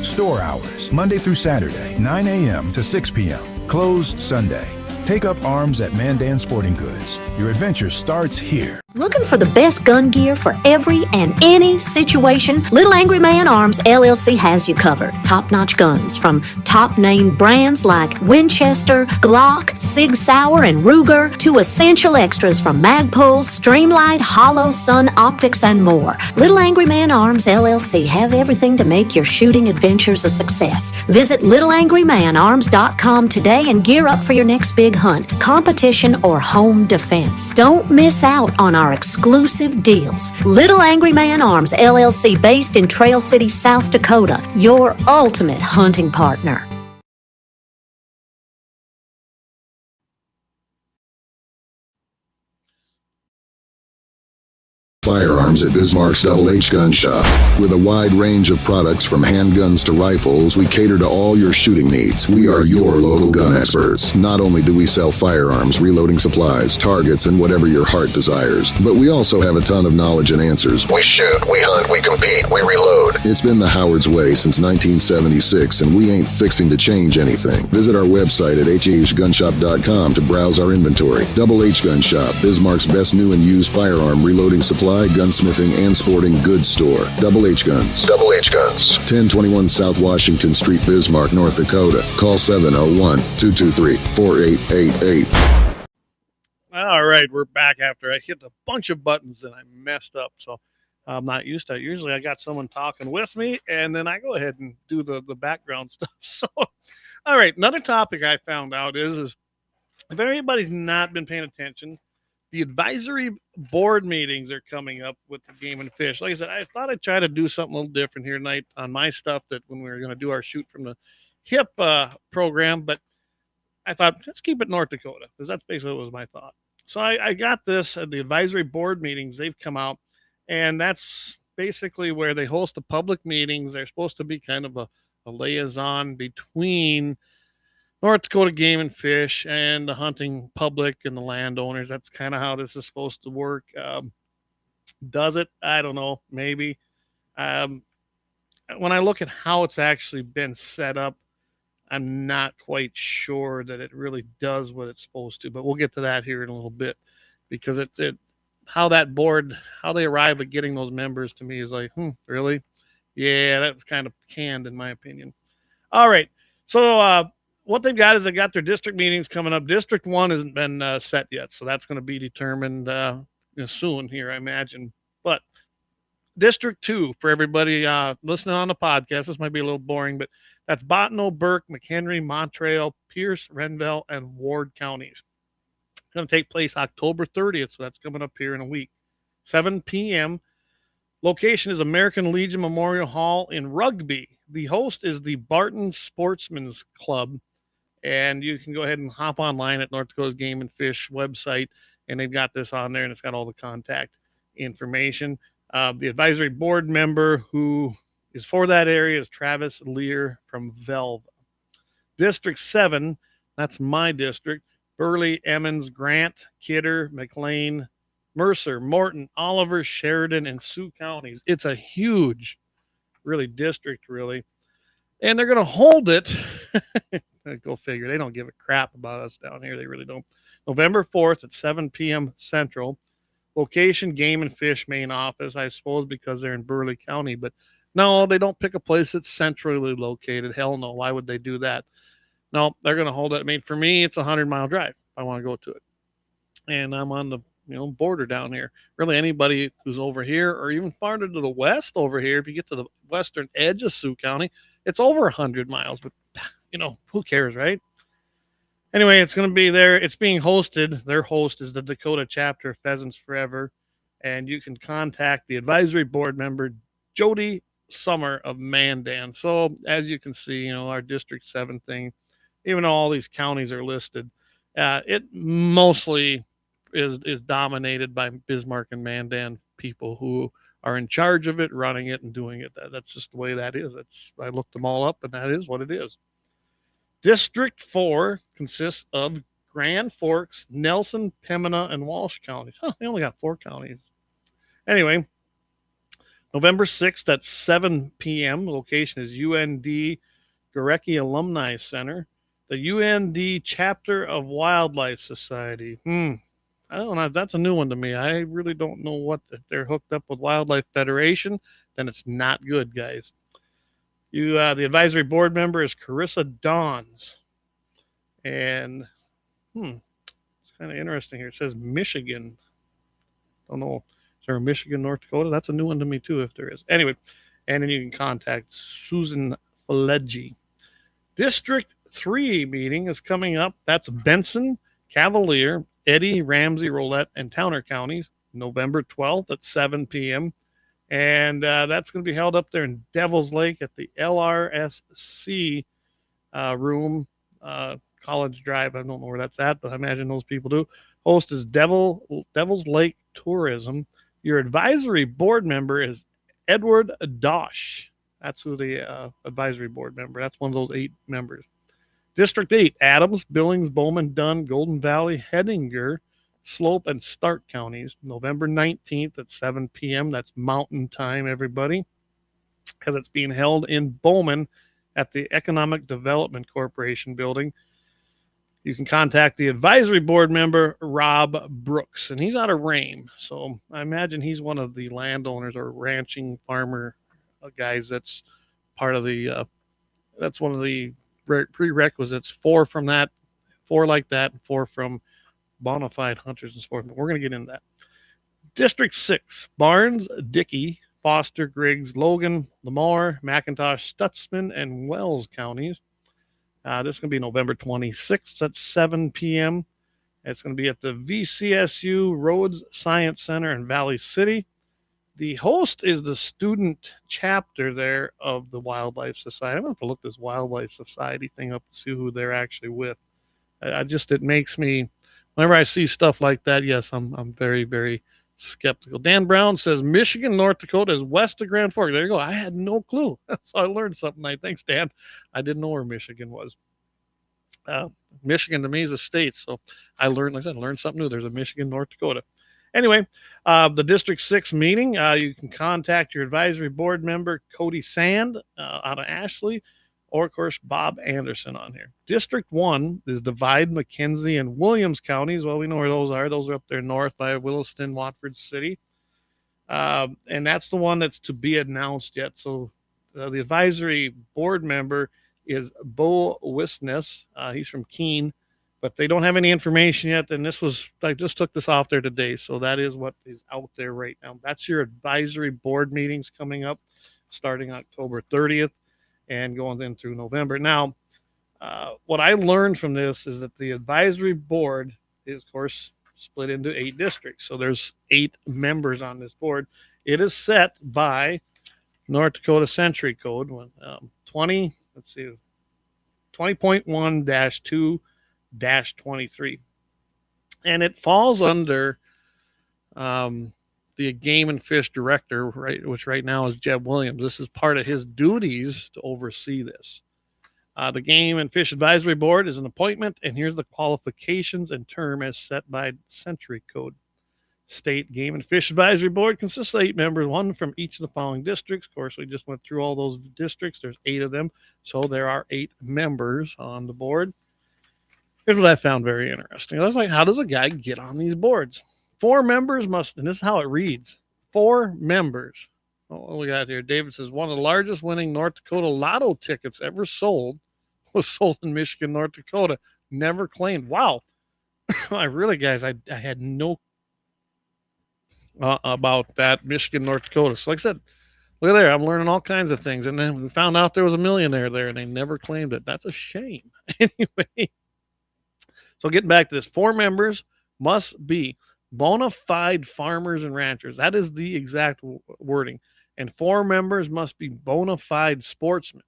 Store hours, Monday through Saturday, 9 a.m. to 6 p.m. Closed Sunday. Take up arms at Mandan Sporting Goods. Your adventure starts here. Looking for the best gun gear for every and any situation? Little Angry Man Arms LLC has you covered. Top-notch guns from top-name brands like Winchester, Glock, Sig Sauer, and Ruger to essential extras from Magpul, Streamlight, Hollow, Sun Optics, and more. Little Angry Man Arms LLC have everything to make your shooting adventures a success. Visit littleangrymanarms.com today and gear up for your next big hunt, competition, or home defense. Don't miss out on our exclusive deals. Little Angry Man Arms LLC, based in Trail City, South Dakota, your ultimate hunting partner. Firearms at Bismarck's Double H Gun Shop. With a wide range of products from handguns to rifles, we cater to all your shooting needs. We are your local gun experts. Not only do we sell firearms, reloading supplies, targets, and whatever your heart desires, but we also have a ton of knowledge and answers. We shoot, we hunt, we compete, we reload. It's been the Howard's way since 1976, and we ain't fixing to change anything. Visit our website at hhgunshop.com to browse our inventory. Double H Gun Shop, Bismarck's best new and used firearm reloading supply, gunsmithing, and sporting goods store. Double H Guns. Double H Guns. 1021 South Washington Street, Bismarck, North Dakota. Call 701-223-4888. All right, we're back after I hit a bunch of buttons and I messed up. So I'm not used to it. Usually I got someone talking with me, and then I go ahead and do the background stuff. So, all right, another topic I found out is if anybody's not been paying attention, the advisory board meetings are coming up with the Game and Fish. Like I said, I thought I'd try to do something a little different here tonight on my stuff, that when we were going to do our shoot from the hip program, but I thought, let's keep it North Dakota, because that's basically what was my thought. So I got this at the advisory board meetings. They've come out, and that's basically where they host the public meetings. They're supposed to be kind of a liaison between North Dakota Game and Fish and the hunting public and the landowners. That's kind of how this is supposed to work. Does it? I don't know. Maybe. When I look at how it's actually been set up, I'm not quite sure that it really does what it's supposed to. But we'll get to that here in a little bit, because how that board, how they arrive at getting those members, to me is like, really? Yeah, that's kind of canned in my opinion. All right. So, what they've got is they got their district meetings coming up. District 1 hasn't been set yet, so that's going to be determined soon here, I imagine. But District 2, for everybody listening on the podcast, this might be a little boring, but that's Bottineau, Burke, McHenry, Montreal, Pierce, Renville, and Ward counties. It's going to take place October 30th, so that's coming up here in a week. 7 p.m. Location is American Legion Memorial Hall in Rugby. The host is the Barton Sportsman's Club. And you can go ahead and hop online at North Dakota's Game and Fish website, and they've got this on there, and it's got all the contact information. The advisory board member who is for that area is Travis Lear from Velva. District 7, that's my district: Burley, Emmons, Grant, Kidder, McLean, Mercer, Morton, Oliver, Sheridan, and Sioux counties. It's a huge, really, district, really. And they're going to hold it. Go figure. They don't give a crap about us down here. They really don't. November 4th at 7 p.m. Central. Location, Game and Fish main office, I suppose, because they're in Burley County. But No, they don't pick a place that's centrally located. Hell no. Why would they do that? No, they're going to hold it. I mean, for me, it's a 100-mile drive. I want to go to it. And I'm on the border down here. Really, anybody who's over here or even farther to the west over here, if you get to the western edge of Sioux County, it's over 100 miles. But, who cares, right? Anyway, it's going to be there. It's being hosted. Their host is the Dakota chapter of Pheasants Forever. And you can contact the advisory board member, Jody Summer of Mandan. So, as you can see, our District 7 thing, even though all these counties are listed, it mostly is dominated by Bismarck and Mandan people who are in charge of it, running it, and doing it. That's just the way that is. I looked them all up, and that is what it is. District 4 consists of Grand Forks, Nelson, Pembina, and Walsh counties. They only got 4 counties. Anyway, November 6th at 7 p.m. The location is UND Gorecki Alumni Center. The UND chapter of Wildlife Society. I don't know. That's a new one to me. I really don't know what. If they're hooked up with Wildlife Federation, then it's not good, guys. The advisory board member is Carissa Dawns. And, it's kind of interesting here. It says Michigan. Don't know. Is there a Michigan, North Dakota? That's a new one to me, too, if there is. Anyway, and then you can contact Susan Fleggi. District 3 meeting is coming up. That's Benson, Cavalier, Eddy, Ramsey, Rolette, and Towner counties, November 12th at 7 p.m. And that's going to be held up there in Devil's Lake at the LRSC room, College Drive. I don't know where that's at, but I imagine those people do. Host is Devil's Lake Tourism. Your advisory board member is Edward Dosh. That's who the advisory board member. That's one of those 8 members. District 8, Adams, Billings, Bowman, Dunn, Golden Valley, Hettinger, Slope, and Stark counties, November 19th at 7 p.m. That's Mountain Time, everybody, because it's being held in Bowman at the Economic Development Corporation building. You can contact the advisory board member, Rob Brooks, and he's out of Rame. So I imagine he's one of the landowners or ranching farmer guys that's part of the, that's one of the prerequisites, 4 from that, 4 like that, and 4 from bona fide hunters and sportsmen. We're going to get into that. District 6, Barnes, Dickey, Foster, Griggs, Logan, Lamar, McIntosh, Stutzman, and Wells counties. This is going to be November 26th at 7 p.m. It's going to be at the VCSU Rhodes Science Center in Valley City. The host is the student chapter there of the Wildlife Society. I'm going to have to look this Wildlife Society thing up to see who they're actually with. It makes me, whenever I see stuff like that, yes, I'm very, very skeptical. Dan Brown says Michigan, North Dakota is west of Grand Forks. There you go. I had no clue. So I learned something tonight. Thanks, Dan. I didn't know where Michigan was. Michigan to me is a state. So I learned something new. There's a Michigan, North Dakota. Anyway, the District 6 meeting, you can contact your advisory board member, Cody Sand, out of Ashley, or, of course, Bob Anderson on here. District 1 is Divide, McKenzie, and Williams counties. Well, we know where those are. Those are up there north by Williston, Watford City. And that's the one that's to be announced yet. So the advisory board member is Bo Wisness. He's from Keene. But they don't have any information yet, and I just took this off there today, so that is what is out there right now. That's your advisory board meetings coming up, starting October 30th and going in through November. Now, what I learned from this is that the advisory board is, of course, split into 8 districts, so there's 8 members on this board. It is set by North Dakota Century Code 20.1-2-23, and it falls under the Game and Fish Director, right, which right now is Jeb Williams. This is part of his duties to oversee this. The Game and Fish Advisory Board is an appointment, and here's the qualifications and term as set by Century Code. State Game and Fish Advisory Board consists of 8 members, 1 from each of the following districts. Of course, we just went through all those districts. There's 8 of them, so there are 8 members on the board. Here's what I found very interesting. I was like, how does a guy get on these boards? 4 members must, and this is how it reads, 4 members what we got here? David says one of the largest winning North Dakota lotto tickets ever sold was sold in Michigan, North Dakota. Never claimed. Wow. I really, guys, I had no about that Michigan, North Dakota. So like I said, look at there. I'm learning all kinds of things. And then we found out there was a millionaire there and they never claimed it. That's a shame. Anyway, so getting back to this, 4 members must be bona fide farmers and ranchers. That is the exact wording. And 4 members must be bona fide sportsmen.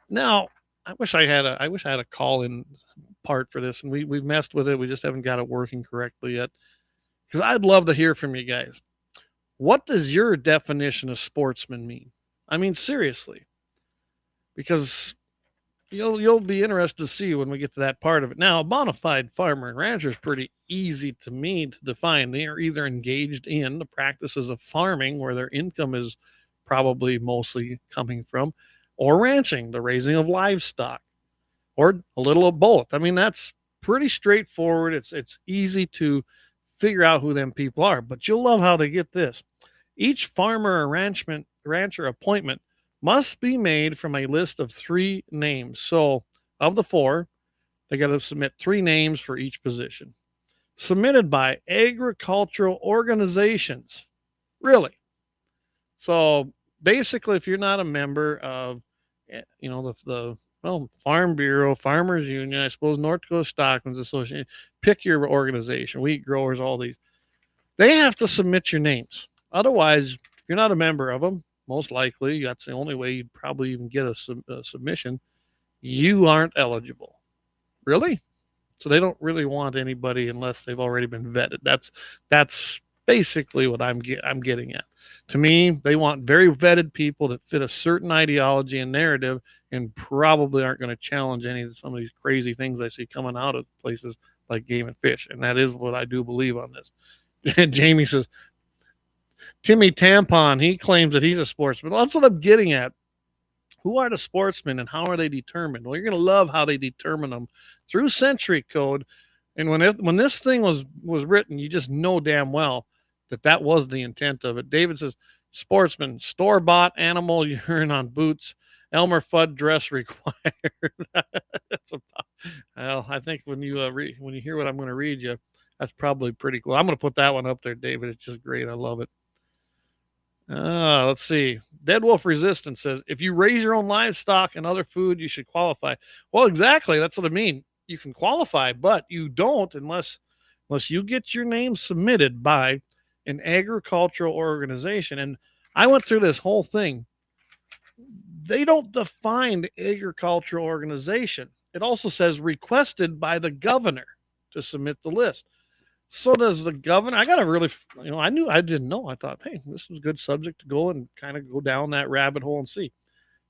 Now, I wish I had a call in part for this, and we've messed with it. We just haven't got it working correctly yet. Because I'd love to hear from you guys. What does your definition of sportsman mean? I mean, seriously. Because you'll be interested to see when we get to that part of it. Now, a bona fide farmer and rancher is pretty easy to me to define. They are either engaged in the practices of farming, where their income is probably mostly coming from, or ranching, the raising of livestock, or a little of both. I mean, that's pretty straightforward. It's easy to figure out who them people are, but you'll love how they get this. Each farmer or rancher appointment must be made from a list of 3 names. So of the 4, they got to submit 3 names for each position. Submitted by agricultural organizations. Really? So basically, if you're not a member of, the Farm Bureau, Farmers Union, I suppose North Dakota Stockmen's Association, pick your organization, wheat growers, all these. They have to submit your names. Otherwise, if you're not a member of them, most likely, that's the only way you'd probably even get a submission, you aren't eligible. Really? So they don't really want anybody unless they've already been vetted. That's basically what I'm getting at. To me, they want very vetted people that fit a certain ideology and narrative and probably aren't going to challenge some of these crazy things I see coming out of places like Game and Fish. And that is what I do believe on this. Jamie says, Timmy Tampon, he claims that he's a sportsman. Well, that's what I'm getting at. Who are the sportsmen and how are they determined? Well, you're going to love how they determine them through century code. And when this thing was written, you just know damn well that was the intent of it. David says, sportsman, store-bought animal urine on boots, Elmer Fudd dress required. Well, I think when you hear what I'm going to read you, that's probably pretty cool. I'm going to put that one up there, David. It's just great. I love it. Let's see. Dead Wolf Resistance says, if you raise your own livestock and other food, you should qualify. Well, exactly. That's what I mean. You can qualify, but you don't unless you get your name submitted by an agricultural organization. And I went through this whole thing. They don't define the agricultural organization. It also says requested by the governor to submit the list. So does the governor. I got to really, I didn't know. I thought, hey, this was a good subject to go and kind of go down that rabbit hole and see.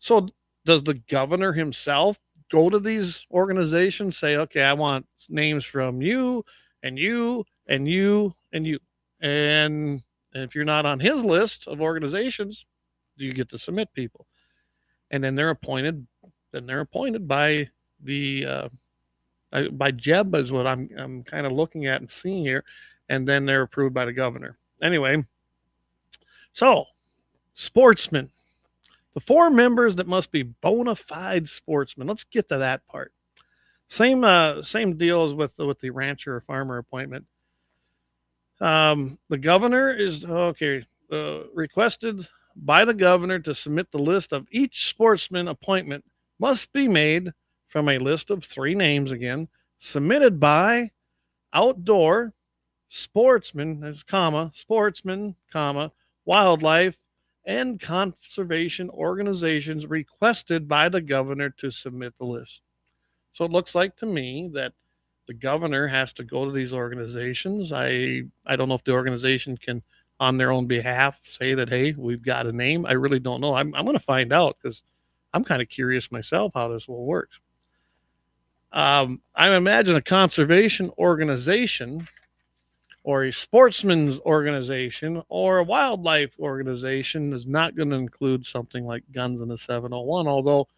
So does the governor himself go to these organizations, say, okay, I want names from you and you and you and you. And if you're not on his list of organizations, you get to submit people. And then they're appointed by the by Jeb is what I'm kind of looking at and seeing here, and then they're approved by the governor. Anyway, so sportsmen, the 4 members that must be bona fide sportsmen. Let's get to that part. Same deal as with the rancher or farmer appointment. The governor is requested by the governor to submit the list of each sportsman appointment must be made from a list of 3 names again, submitted by outdoor sportsmen, sportsmen, wildlife, and conservation organizations requested by the governor to submit the list. So it looks like to me that the governor has to go to these organizations. I don't know if the organization can, on their own behalf, say that, hey, we've got a name. I really don't know. I'm going to find out because I'm kind of curious myself how this will work. I imagine a conservation organization or a sportsman's organization or a wildlife organization is not going to include something like guns in the 701, although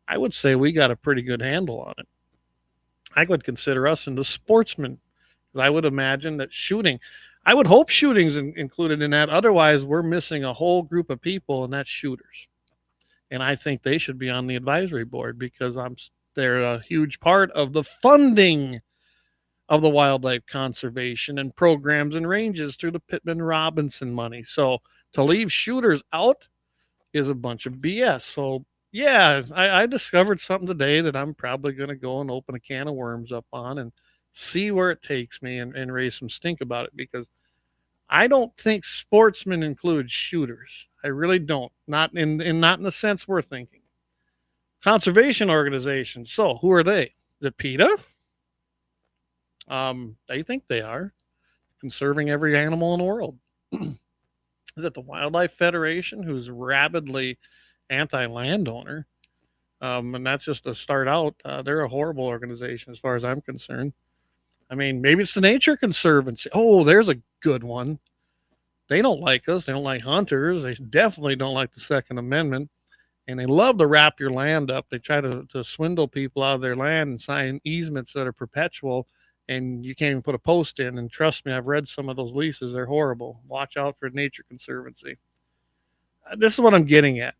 I would say we got a pretty good handle on it. I would consider us into sportsmen, because I would imagine that shooting, I would hope shootings included in that. Otherwise, we're missing a whole group of people, and that's shooters. And I think they should be on the advisory board because they're a huge part of the funding of the wildlife conservation and programs and ranges through the Pittman Robinson money. So to leave shooters out is a bunch of BS. So yeah, I discovered something today that I'm probably going to go and open a can of worms up on and see where it takes me and raise some stink about it, because I don't think sportsmen include shooters. I really don't. Not in the sense we're thinking. Conservation organizations. So who are they? The PETA? They think they are conserving every animal in the world. Is it the Wildlife Federation, who's rabidly anti-landowner? And that's just to start out. They're a horrible organization as far as I'm concerned. I mean, maybe it's the Nature Conservancy. Oh, there's a good one. They don't like us. They don't like hunters. They definitely don't like the Second Amendment. And they love to wrap your land up. They try to swindle people out of their land and sign easements that are perpetual, and you can't even put a post in. And trust me, I've read some of those leases. They're horrible. Watch out for Nature Conservancy. This is what I'm getting at.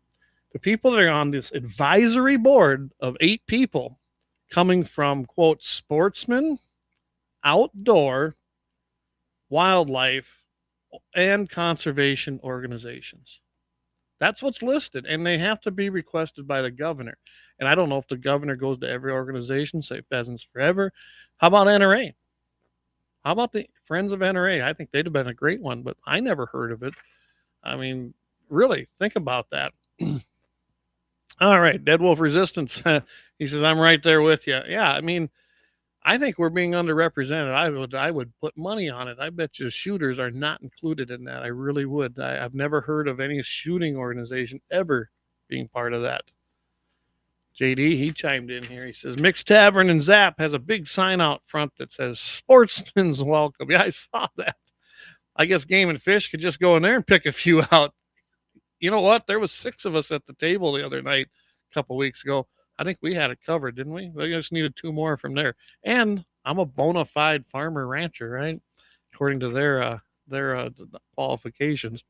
The people that are on this advisory board of 8 people coming from, quote, sportsmen, outdoor, wildlife, and conservation organizations. That's what's listed, and they have to be requested by the governor. And I don't know if the governor goes to every organization, say Pheasants Forever. How about NRA? How about the Friends of NRA? I think they'd have been a great one, but I never heard of it. I mean, really, think about that. All right, Dead Wolf Resistance. He says, I'm right there with you. Yeah, I mean, I think we're being underrepresented. I would put money on it. I bet you shooters are not included in that. I really would. I've never heard of any shooting organization ever being part of that. JD, he chimed in here. He says, Mixed Tavern and Zap has a big sign out front that says Sportsman's Welcome. Yeah, I saw that. I guess Game and Fish could just go in there and pick a few out. You know what? There was 6 of us at the table the other night, a couple weeks ago. I think we had it covered, didn't we? We just needed 2 more from there. And I'm a bona fide farmer rancher, right? According to their qualifications.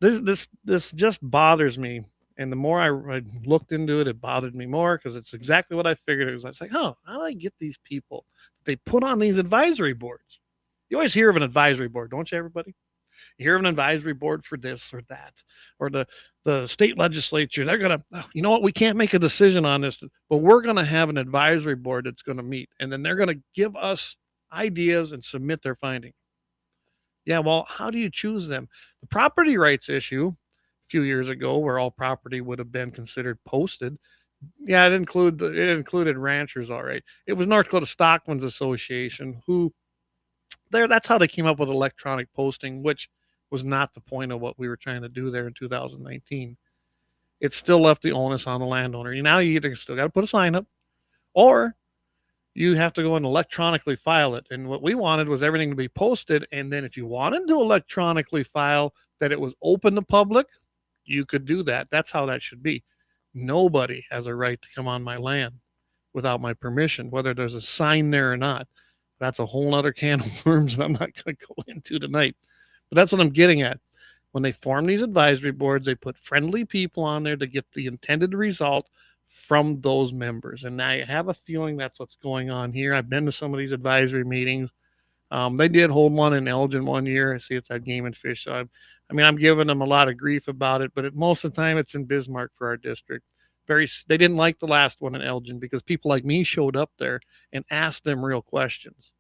This just bothers me. And the more I looked into it, it bothered me more, because it's exactly what I figured it was. I was like, how do I get these people? They put on these advisory boards. You always hear of an advisory board, don't you, everybody? You hear of an advisory board for this or that, or the state legislature. They're going to, you know what, we can't make a decision on this, but we're going to have an advisory board that's going to meet, and then they're going to give us ideas and submit their findings. Yeah, well, how do you choose them? The property rights issue a few years ago, where all property would have been considered posted. Yeah, it included ranchers, all right. It was North Dakota Stockmen's Association who that's how they came up with electronic posting, which was not the point of what we were trying to do there in 2019. It still left the onus on the landowner. Now you either still got to put a sign up, or you have to go and electronically file it. And what we wanted was everything to be posted. And then if you wanted to electronically file that it was open to public, you could do that. That's how that should be. Nobody has a right to come on my land without my permission, whether there's a sign there or not. That's a whole other can of worms that I'm not going to go into tonight. But that's what I'm getting at. When they form these advisory boards, they put friendly people on there to get the intended result from those members. And I have a feeling that's what's going on here. I've been to some of these advisory meetings. They did hold one in Elgin one year. I see it's at Game and Fish. So I'm giving them a lot of grief about it, but most of the time it's in Bismarck for our district. They didn't like the last one in Elgin because people like me showed up there and asked them real questions.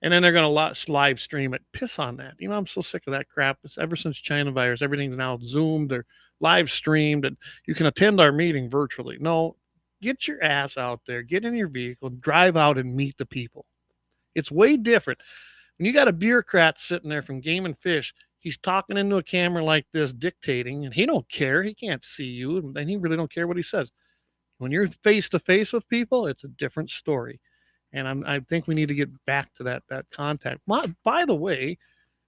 And then they're going to live stream it. Piss on that. I'm so sick of that crap. It's ever since China virus, everything's now Zoomed or live streamed, and you can attend our meeting virtually. No, get your ass out there, get in your vehicle, drive out and meet the people. It's way different. When you got a bureaucrat sitting there from Game and Fish, he's talking into a camera like this, dictating, and he don't care. He can't see you, and he really don't care what he says. When you're face to face with people, it's a different story. And I think we need to get back to that contact. By the way,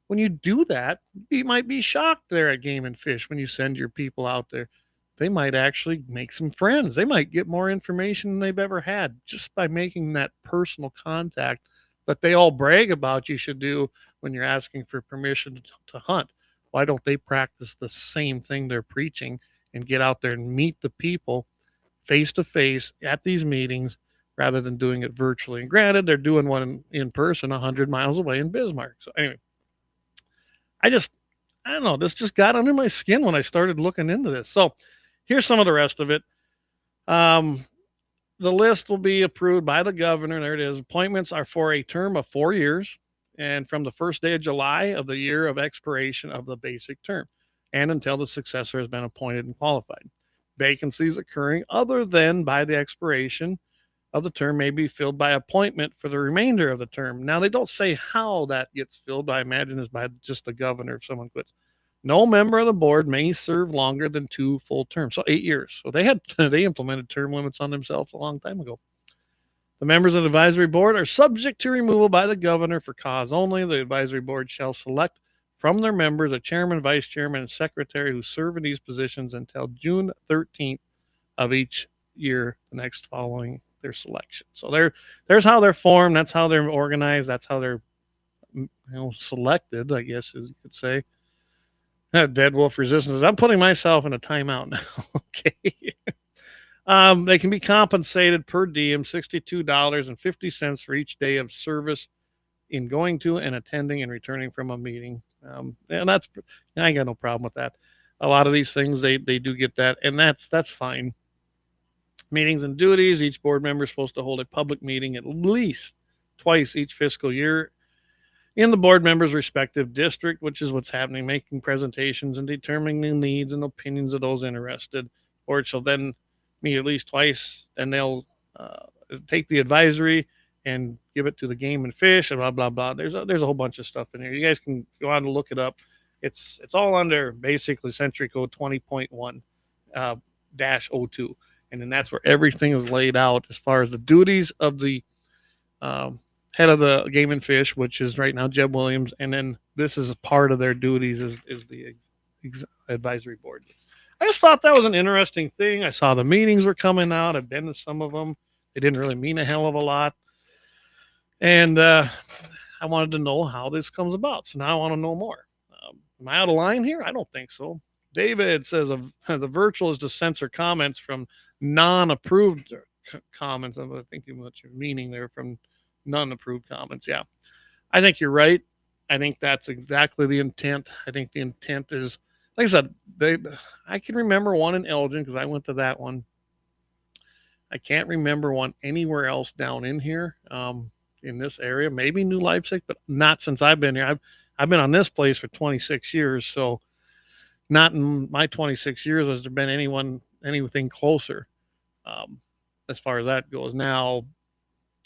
when you do that, you might be shocked there at Game and Fish when you send your people out there. They might actually make some friends. They might get more information than they've ever had just by making that personal contact that they all brag about you should do when you're asking for permission to hunt. Why don't they practice the same thing they're preaching and get out there and meet the people face to face at these meetings rather than doing it virtually? And granted, they're doing one in person 100 miles away in Bismarck. So anyway, I don't know, this just got under my skin when I started looking into this. So here's some of the rest of it. The list will be approved by the governor. There it is. Appointments are for a term of 4 years and from the first day of July of the year of expiration of the basic term and until the successor has been appointed and qualified. Vacancies occurring other than by the expiration of the term may be filled by appointment for the remainder of the term. Now, they don't say how that gets filled. I imagine is by just the governor if someone quits. No member of the board may serve longer than 2 full terms, so 8 years. So they implemented term limits on themselves a long time ago. The members of the advisory board are subject to removal by the governor for cause only. The advisory board shall select from their members a chairman, vice chairman, and secretary who serve in these positions until June 13th of each year, the next following their selection. So there's how they're formed. That's how they're organized. That's how they're selected, I guess, as you could say. Dead wolf resistance. I'm putting myself in a timeout now. Okay. They can be compensated per diem $62.50 for each day of service in going to and attending and returning from a meeting. And I ain't got no problem with that. A lot of these things they do get that, and that's fine. Meetings and duties. Each board member is supposed to hold a public meeting at least twice each fiscal year in the board member's respective district, which is what's happening, making presentations and determining the needs and opinions of those interested. Board shall then meet at least twice, and they'll take the advisory and give it to the game and fish and blah, blah, blah. There's a whole bunch of stuff in here. You guys can go on and look it up. It's all under basically Century Code 20.1 -02. And then that's where everything is laid out as far as the duties of the head of the game and fish, which is right now Jeb Williams. And then this is a part of their duties is the advisory board. I just thought that was an interesting thing. I saw the meetings were coming out. I've been to some of them. They didn't really mean a hell of a lot. And I wanted to know how this comes about. So now I want to know more. Am I out of line here? I don't think so. David says the virtual is to censor comments from non-approved comments. I'm thinking what you're meaning there from non-approved comments. Yeah, I think you're right. I think that's exactly the intent. I think the intent is, like I said, I can remember one in Elgin because I went to that one. I can't remember one anywhere else down in here in this area. Maybe New Leipzig, but not since I've been here. I've been on this place for 26 years, so not in my 26 years has there been anything closer as far as that goes. Now,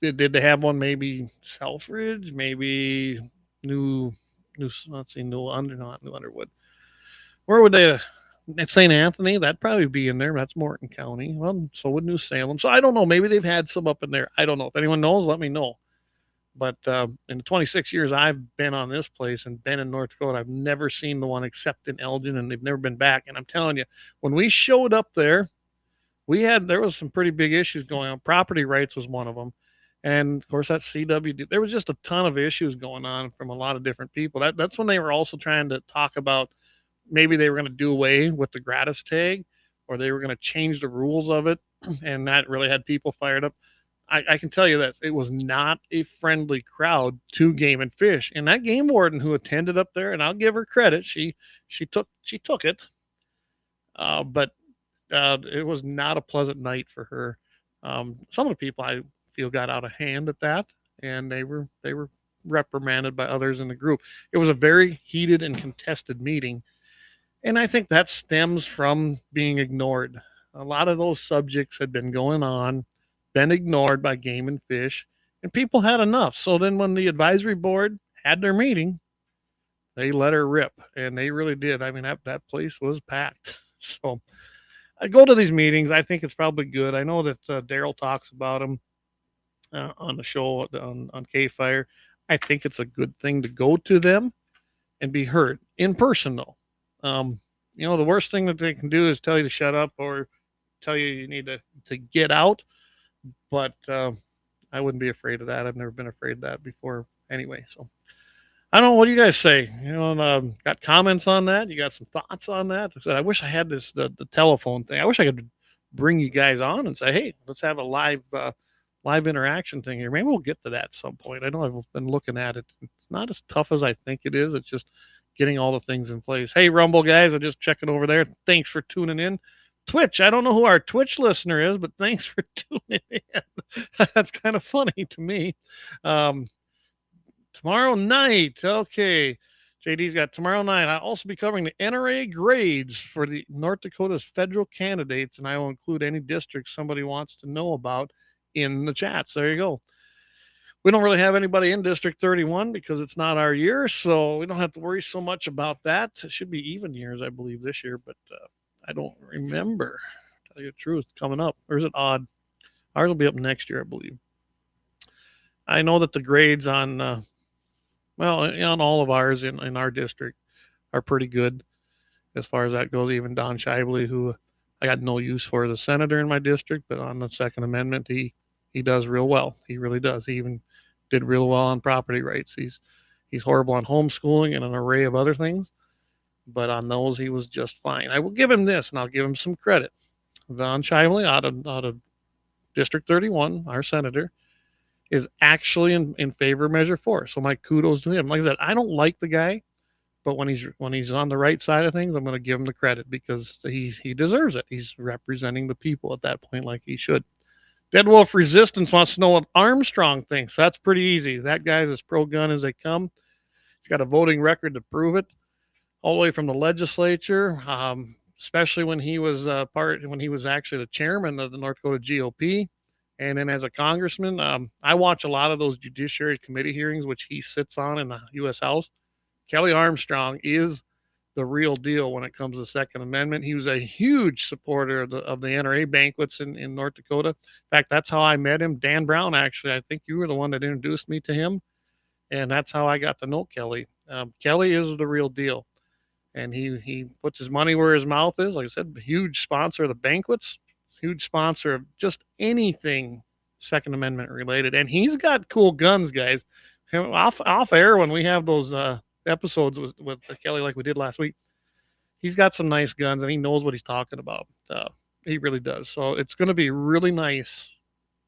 did they have one? Maybe Selfridge, maybe New Underwood. Where would they? At St. Anthony, that'd probably be in there. That's Morton County. Well, so would New Salem. So I don't know. Maybe they've had some up in there. I don't know. If anyone knows, let me know. But in the 26 years I've been on this place and been in North Dakota, I've never seen the one except in Elgin, and they've never been back. And I'm telling you, when we showed up there, there was some pretty big issues going on. Property rights was one of them. And of course that CWD, there was just a ton of issues going on from a lot of different people. That's when they were also trying to talk about maybe they were going to do away with the gratis tag, or they were going to change the rules of it. And that really had people fired up. I can tell you that it was not a friendly crowd to game and fish. And that game warden who attended up there, and I'll give her credit, she took it. But it was not a pleasant night for her. Some of the people I feel got out of hand at that, and they were reprimanded by others in the group. It was a very heated and contested meeting. And I think that stems from being ignored. A lot of those subjects had been going on, been ignored by game and fish, and people had enough. So then when the advisory board had their meeting, they let her rip, and they really did. I mean, that place was packed. So I go to these meetings. I think it's probably good. I know that Daryl talks about them on the show on KFYR. I think it's a good thing to go to them and be heard in person, though. The worst thing that they can do is tell you to shut up or tell you need to get out. But I wouldn't be afraid of that. I've never been afraid of that before anyway. So I don't know. What do you guys say? Got comments on that? You got some thoughts on that? I wish I had the telephone thing. I wish I could bring you guys on and say, hey, let's have a live interaction thing here. Maybe we'll get to that at some point. I know I've been looking at it. It's not as tough as I think it is. It's just getting all the things in place. Hey, Rumble guys, I'm just checking over there. Thanks for tuning in. Twitch, I don't know who our Twitch listener is, but thanks for tuning in. That's kind of funny to me. Tomorrow night, okay. JD's got tomorrow night. I'll also be covering the NRA grades for the North Dakota's federal candidates, and I will include any districts somebody wants to know about in the chats. There you go. We don't really have anybody in District 31 because it's not our year, so we don't have to worry so much about that. It should be even years, I believe, this year, but I don't remember. To tell you the truth, coming up. Or is it odd? Ours will be up next year, I believe. I know that the grades on, on all of ours in our district are pretty good as far as that goes. Even Don Shively, who I got no use for as a senator in my district, but on the Second Amendment, he does real well. He really does. He even did real well on property rights. He's horrible on homeschooling and an array of other things, but on those he was just fine. I will give him this, and I'll give him some credit. Don Shively out of District 31, our senator, is actually in favor of Measure 4. So my kudos to him. Like I said, I don't like the guy, but when he's on the right side of things, I'm going to give him the credit because he deserves it. He's representing the people at that point like he should. Dead Wolf Resistance wants to know what Armstrong thinks. That's pretty easy. That guy's as pro-gun as they come. He's got a voting record to prove it, all the way from the legislature, especially when he was actually the chairman of the North Dakota GOP. And then as a congressman, I watch a lot of those Judiciary Committee hearings, which he sits on in the U.S. House. Kelly Armstrong is the real deal when it comes to the Second Amendment. He was a huge supporter of the NRA banquets in North Dakota. In fact, that's how I met him. Dan Brown, actually, I think you were the one that introduced me to him. And that's how I got to know Kelly. Kelly is the real deal. And he puts his money where his mouth is. Like I said, a huge sponsor of the banquets. Huge sponsor of just anything Second Amendment related. And he's got cool guns, guys. Off air when we have those episodes with Kelly like we did last week, he's got some nice guns and he knows what he's talking about. He really does. So it's going to be really nice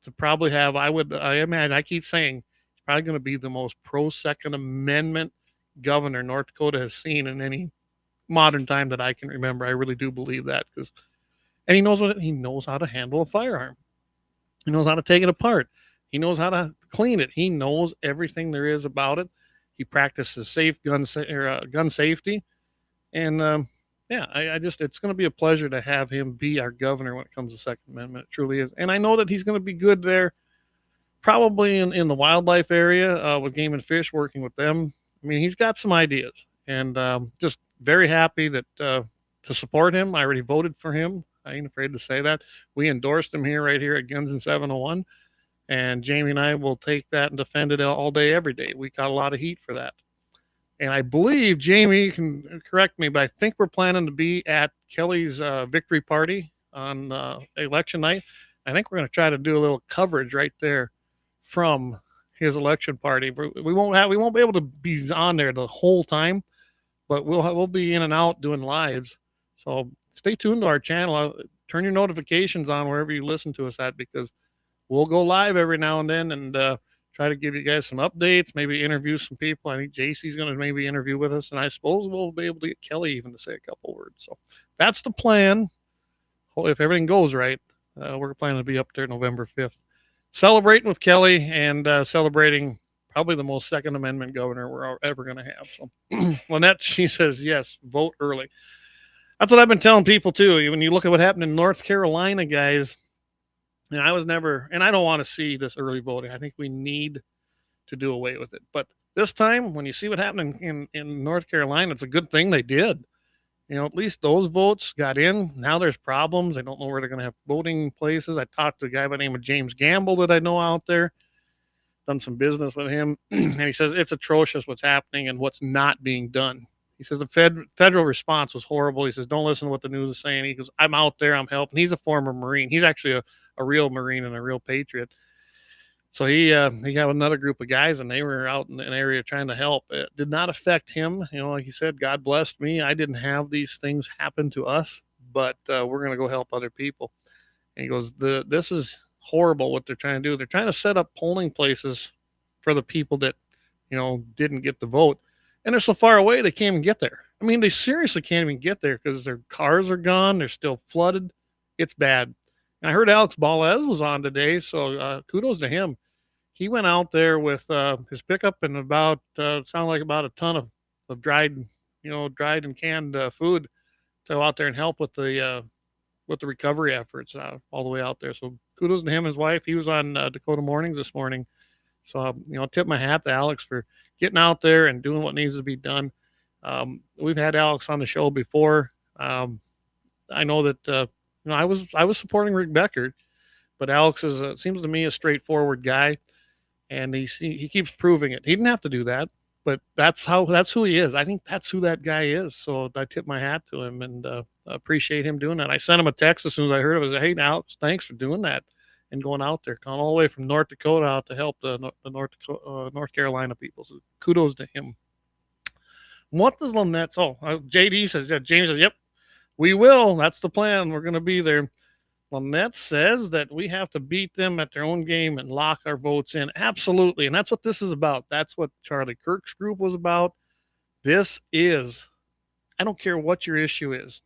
to probably have, I keep saying, he's probably going to be the most pro Second Amendment governor North Dakota has seen in any modern time that I can remember. I really do believe that and he knows how to handle a firearm. He knows how to take it apart. He knows how to clean it. He knows everything there is about it. He practices safe gun safety. And it's going to be a pleasure to have him be our governor when it comes to Second Amendment. It truly is. And I know that he's going to be good there, probably in the wildlife area with Game and Fish, working with them. I mean, he's got some ideas, and just very happy that to support him. I already voted for him. I ain't afraid to say that. We endorsed him right here at G&T701. And Jamie and I will take that and defend it all day, every day. We got a lot of heat for that. And I believe, Jamie, you can correct me, but I think we're planning to be at Kelly's victory party on election night. I think we're going to try to do a little coverage right there from his election party. We won't be able to be on there the whole time, but we'll be in and out doing lives. So stay tuned to our channel. Turn your notifications on wherever you listen to us at, because we'll go live every now and then and try to give you guys some updates, maybe interview some people. I think JC's going to maybe interview with us, and I suppose we'll be able to get Kelly even to say a couple words. So that's the plan. If everything goes right, we're planning to be up there November 5th, celebrating with Kelly and celebrating probably the most Second Amendment governor we're ever going to have. So Lynette, she says, yes, vote early. That's what I've been telling people too. When you look at what happened in North Carolina, guys, and I was never, and I don't want to see this early voting. I think we need to do away with it. But this time, when you see what happened in North Carolina, it's a good thing they did. You know, at least those votes got in. Now there's problems. I don't know where they're going to have voting places. I talked to a guy by the name of James Gamble that I know out there, done some business with him. And he says, it's atrocious what's happening and what's not being done. He says the federal response was horrible. He says, don't listen to what the news is saying. He goes, I'm out there, I'm helping. He's a former Marine. He's actually a real Marine and a real patriot. So he got another group of guys, and they were out in an area trying to help. It did not affect him. Like he said, God blessed me. I didn't have these things happen to us, but we're going to go help other people. And he goes, this is horrible what they're trying to do. They're trying to set up polling places for the people that, didn't get the vote. And they're so far away, they can't even get there. I mean, they seriously can't even get there because their cars are gone. They're still flooded. It's bad. And I heard Alex Balez was on today, so kudos to him. He went out there with his pickup and about sounded like about a ton of dried, dried and canned food to go out there and help with the recovery efforts all the way out there. So kudos to him and his wife. He was on Dakota Mornings this morning. So, tip my hat to Alex for getting out there and doing what needs to be done. We've had Alex on the show before. I know that, I was supporting Rick Beckert, but Alex seems to me a straightforward guy, and he keeps proving it. He didn't have to do that, but that's who he is. I think that's who that guy is. So I tip my hat to him and appreciate him doing that. I sent him a text as soon as I heard it. I said, "Hey, Alex, thanks for doing that and going out there, coming all the way from North Dakota out to help the North Carolina people." So kudos to him. What does Lynette? JD says, James says, "Yep, we will. That's the plan. We're going to be there." Lynette says that we have to beat them at their own game and lock our votes in. Absolutely. And that's what this is about. That's what Charlie Kirk's group was about. I don't care what your issue is,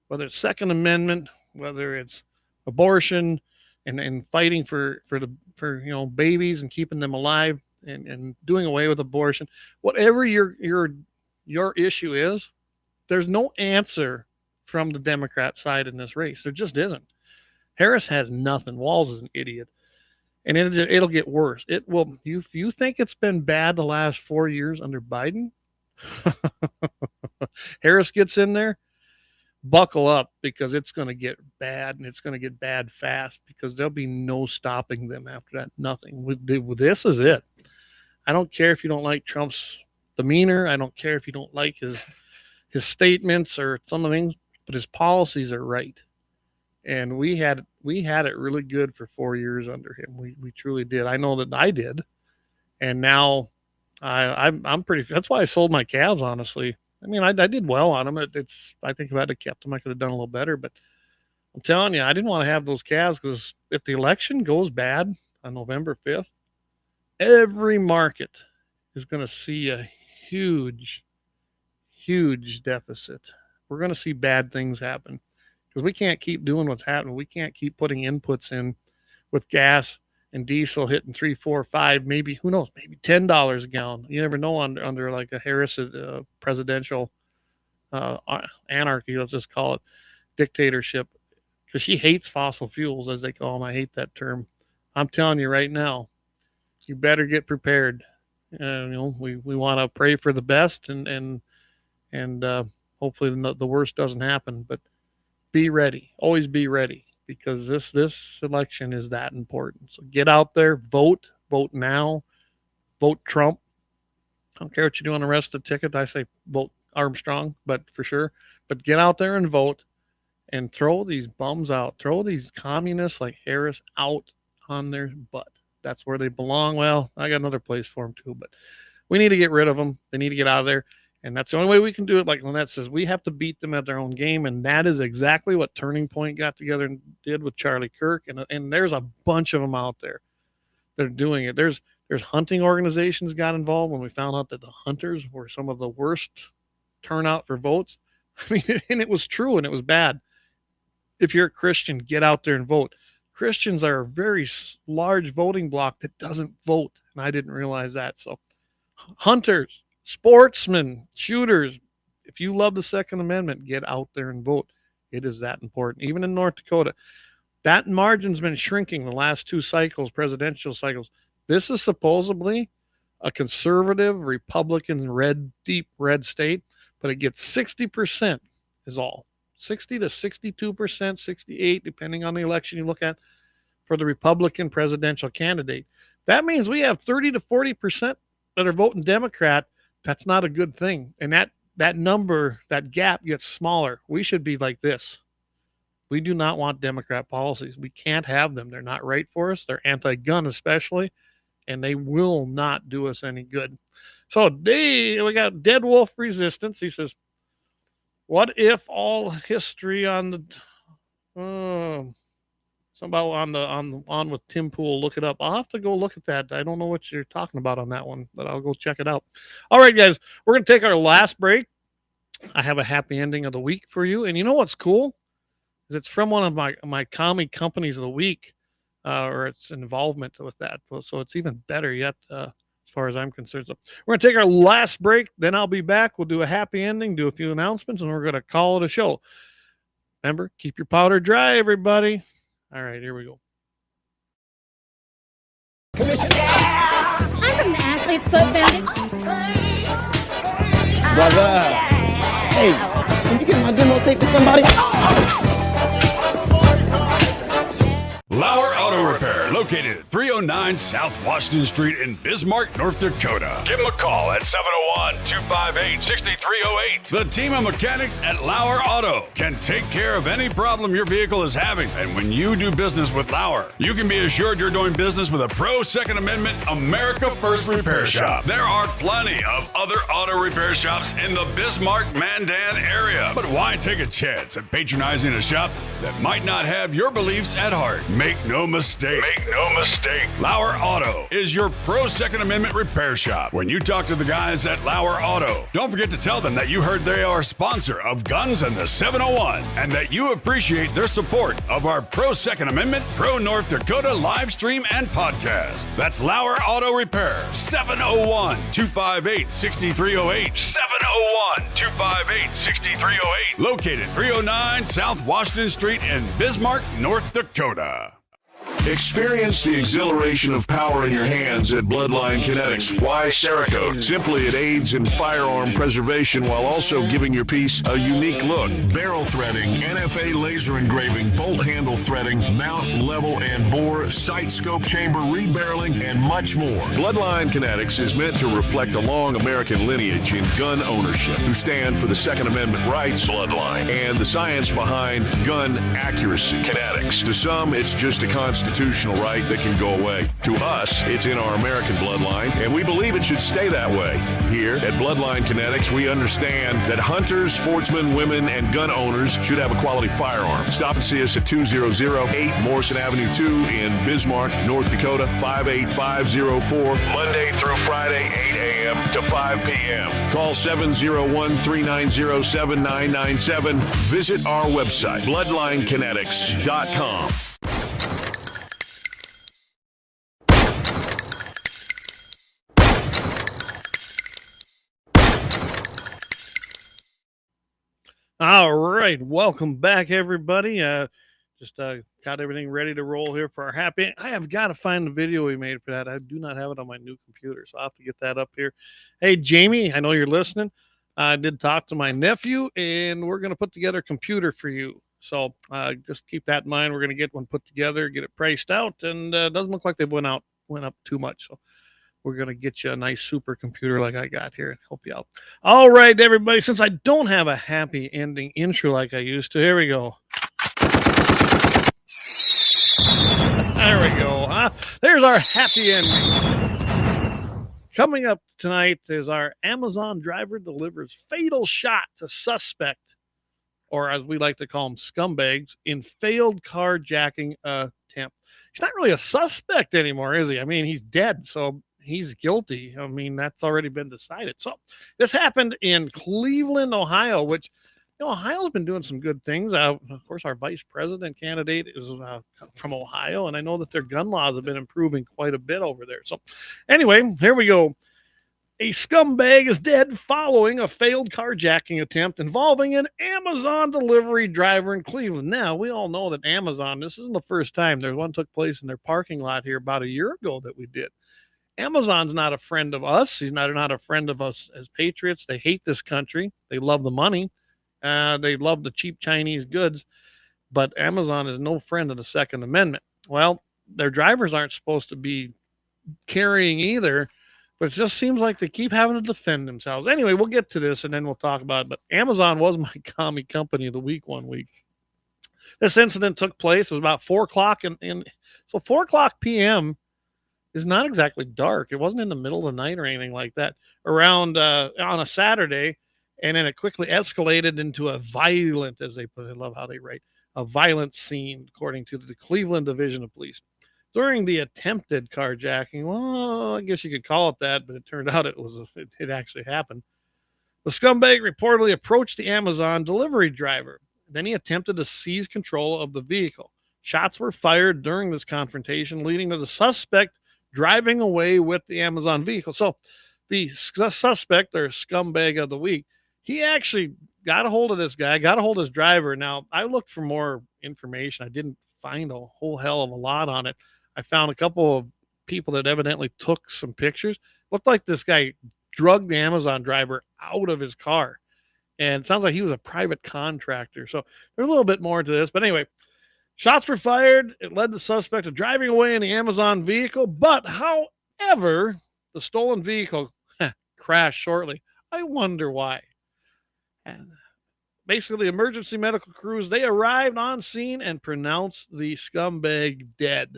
whether it's Second Amendment, whether it's abortion and fighting for babies and keeping them alive and doing away with abortion, whatever your issue is, there's no answer from the Democrat side in this race. There just isn't. Harris has nothing. Walz is an idiot. And it'll get worse. It will. If you think it's been bad the last 4 years under Biden, Harris gets in there, buckle up, because it's going to get bad, and it's going to get bad fast, because there'll be no stopping them after that. Nothing. This is it. I don't care if you don't like Trump's demeanor. I don't care if you don't like his statements or some of the things, but his policies are right. And we had it really good for 4 years under him. We truly did. I know that I did. And now I'm pretty, that's why I sold my calves, honestly. I mean, I did well on them. I think if I'd have kept them, I could have done a little better. But I'm telling you, I didn't want to have those calves, because if the election goes bad on November 5th, every market is going to see a huge, huge deficit. We're going to see bad things happen, because we can't keep doing what's happening. We can't keep putting inputs in with gas and diesel hitting $3, $4, $5, maybe, who knows, maybe $10 a gallon. You never know under like a Harris presidential anarchy, let's just call it, dictatorship, because she hates fossil fuels, as they call them. I hate that term. I'm telling you right now, you better get prepared. We want to pray for the best and hopefully the worst doesn't happen, but be ready. Always be ready, because this election is that important. So get out there, vote now, vote Trump. I don't care what you do on the rest of the ticket. I say vote Armstrong, but for sure. But get out there and vote, and throw these bums out. Throw these communists like Harris out on their butt. That's where they belong. Well, I got another place for them too, but we need to get rid of them. They need to get out of there. And that's the only way we can do it. Like Lynette says, we have to beat them at their own game. And that is exactly what Turning Point got together and did with Charlie Kirk. And there's a bunch of them out there that are doing it. There's hunting organizations got involved when we found out that the hunters were some of the worst turnout for votes. I mean, and it was true, and it was bad. If you're a Christian, get out there and vote. Christians are a very large voting bloc that doesn't vote. And I didn't realize that. So hunters, sportsmen, shooters, if you love the Second Amendment, get out there and vote. It is that important. Even in North Dakota, that margin's been shrinking the last two cycles, presidential cycles. This is supposedly a conservative, Republican, deep red state, but it gets 60% is all. 60 to 62%, 68, depending on the election you look at, for the Republican presidential candidate. That means we have 30 to 40% that are voting Democrat. That's not a good thing. And that number, that gap gets smaller. We should be like this. We do not want Democrat policies. We can't have them. They're not right for us. They're anti-gun especially, and they will not do us any good. So we got Dead Wolf Resistance. He says, what if all history on the somehow on with Tim Pool, look it up. I'll have to go look at that. I don't know what you're talking about on that one, but I'll go check it out. All right, guys, we're gonna take our last break. I have a happy ending of the week for you, and you know what's cool? Is it's from one of my commie companies of the week, or its involvement with that. So it's even better yet, as far as I'm concerned. So we're gonna take our last break, then I'll be back. We'll do a happy ending, do a few announcements, and we're gonna call it a show. Remember, keep your powder dry, everybody. All right, here we go. I'm from the Athlete's Foot Foundation. Brother. Hey, can you get my demo tape to somebody? Lauer Auto Repair, located at 309 South Washington Street in Bismarck, North Dakota. Give them a call at 701-258-6308. The team of mechanics at Lauer Auto can take care of any problem your vehicle is having. And when you do business with Lauer, you can be assured you're doing business with a pro Second Amendment America First repair shop. There are plenty of other auto repair shops in the Bismarck-Mandan area. But why take a chance at patronizing a shop that might not have your beliefs at heart? Make no mistake. Lauer Auto is your pro Second Amendment repair shop. When you talk to the guys at Lauer Auto, don't forget to tell them that you heard they are a sponsor of Guns and the 701 and that you appreciate their support of our pro Second Amendment, pro North Dakota live stream and podcast. That's Lauer Auto Repair, 701-258-6308. 701-258-6308. Located 309 South Washington Street in Bismarck, North Dakota. Experience the exhilaration of power in your hands at Bloodline Kinetics. Why Cerakote? Simply, it aids in firearm preservation while also giving your piece a unique look. Barrel threading, NFA laser engraving, bolt handle threading, mount, level, and bore, sight scope chamber, rebarreling, and much more. Bloodline Kinetics is meant to reflect a long American lineage in gun ownership, who stand for the Second Amendment rights, Bloodline, and the science behind gun accuracy. Kinetics. To some, it's just a constitutional right that can go away. To us, it's in our American bloodline, and we believe it should stay that way. Here at Bloodline Kinetics, we understand that hunters, sportsmen, women, and gun owners should have a quality firearm. Stop and see us at 2008 Morrison Avenue 2 in Bismarck, North Dakota, 58504, Monday through Friday, 8 a.m. to 5 p.m. Call 701-390-7997. Visit our website, bloodlinekinetics.com. All right, welcome back, everybody. Just got everything ready to roll here for our happy. I have got to find the video we made for that. I do not have it on my new computer, so I'll have to get that up here. Hey, Jamie, I know you're listening. I did talk to my nephew, and we're going to put together a computer for you. So just keep that in mind. We're going to get one put together, get it priced out, and it doesn't look like they went up too much. So we're going to get you a nice supercomputer like I got here and help you out. All right, everybody, since I don't have a happy ending intro like I used to, here we go. There we go. There's our happy ending. Coming up tonight is our Amazon driver delivers fatal shot to suspect, or as we like to call them, scumbags, in failed carjacking attempt. He's not really a suspect anymore, is he? I mean, he's dead, so he's guilty. I mean, that's already been decided. So this happened in Cleveland, Ohio, which, you know, Ohio's been doing some good things. Of course, our vice president candidate is from Ohio, and I know that their gun laws have been improving quite a bit over there. So anyway, here we go. A scumbag is dead following a failed carjacking attempt involving an Amazon delivery driver in Cleveland. Now, we all know that Amazon, this isn't the first time. There's one took place in their parking lot here about a year ago that we did. Amazon's not a friend of us. He's not a friend of us as patriots. They hate this country. They love the money. They love the cheap Chinese goods. But Amazon is no friend of the Second Amendment. Well, their drivers aren't supposed to be carrying either, but it just seems like they keep having to defend themselves. Anyway, we'll get to this and then we'll talk about it. But Amazon was my commie company of the week one week. This incident took place. It was about 4 o'clock. So 4 o'clock p.m. is not exactly dark. It wasn't in the middle of the night or anything like that. Around on a Saturday, and then it quickly escalated into a violent, as they put it, I love how they write, a violent scene, according to the Cleveland Division of Police. During the attempted carjacking, well, I guess you could call it that, but it turned out it actually happened. The scumbag reportedly approached the Amazon delivery driver. Then he attempted to seize control of the vehicle. Shots were fired during this confrontation, leading to the suspect driving away with the Amazon vehicle. So the suspect, or scumbag of the week, he actually got a hold of this guy, got a hold of his driver. Now, I looked for more information. I didn't find a whole hell of a lot on it. I found a couple of people that evidently took some pictures. Looked like this guy drugged the Amazon driver out of his car. And it sounds like he was a private contractor. So there's a little bit more to this. But anyway, shots were fired. It led the suspect to driving away in the Amazon vehicle. But however, the stolen vehicle crashed shortly. I wonder why. And basically, the emergency medical crews, they arrived on scene and pronounced the scumbag dead.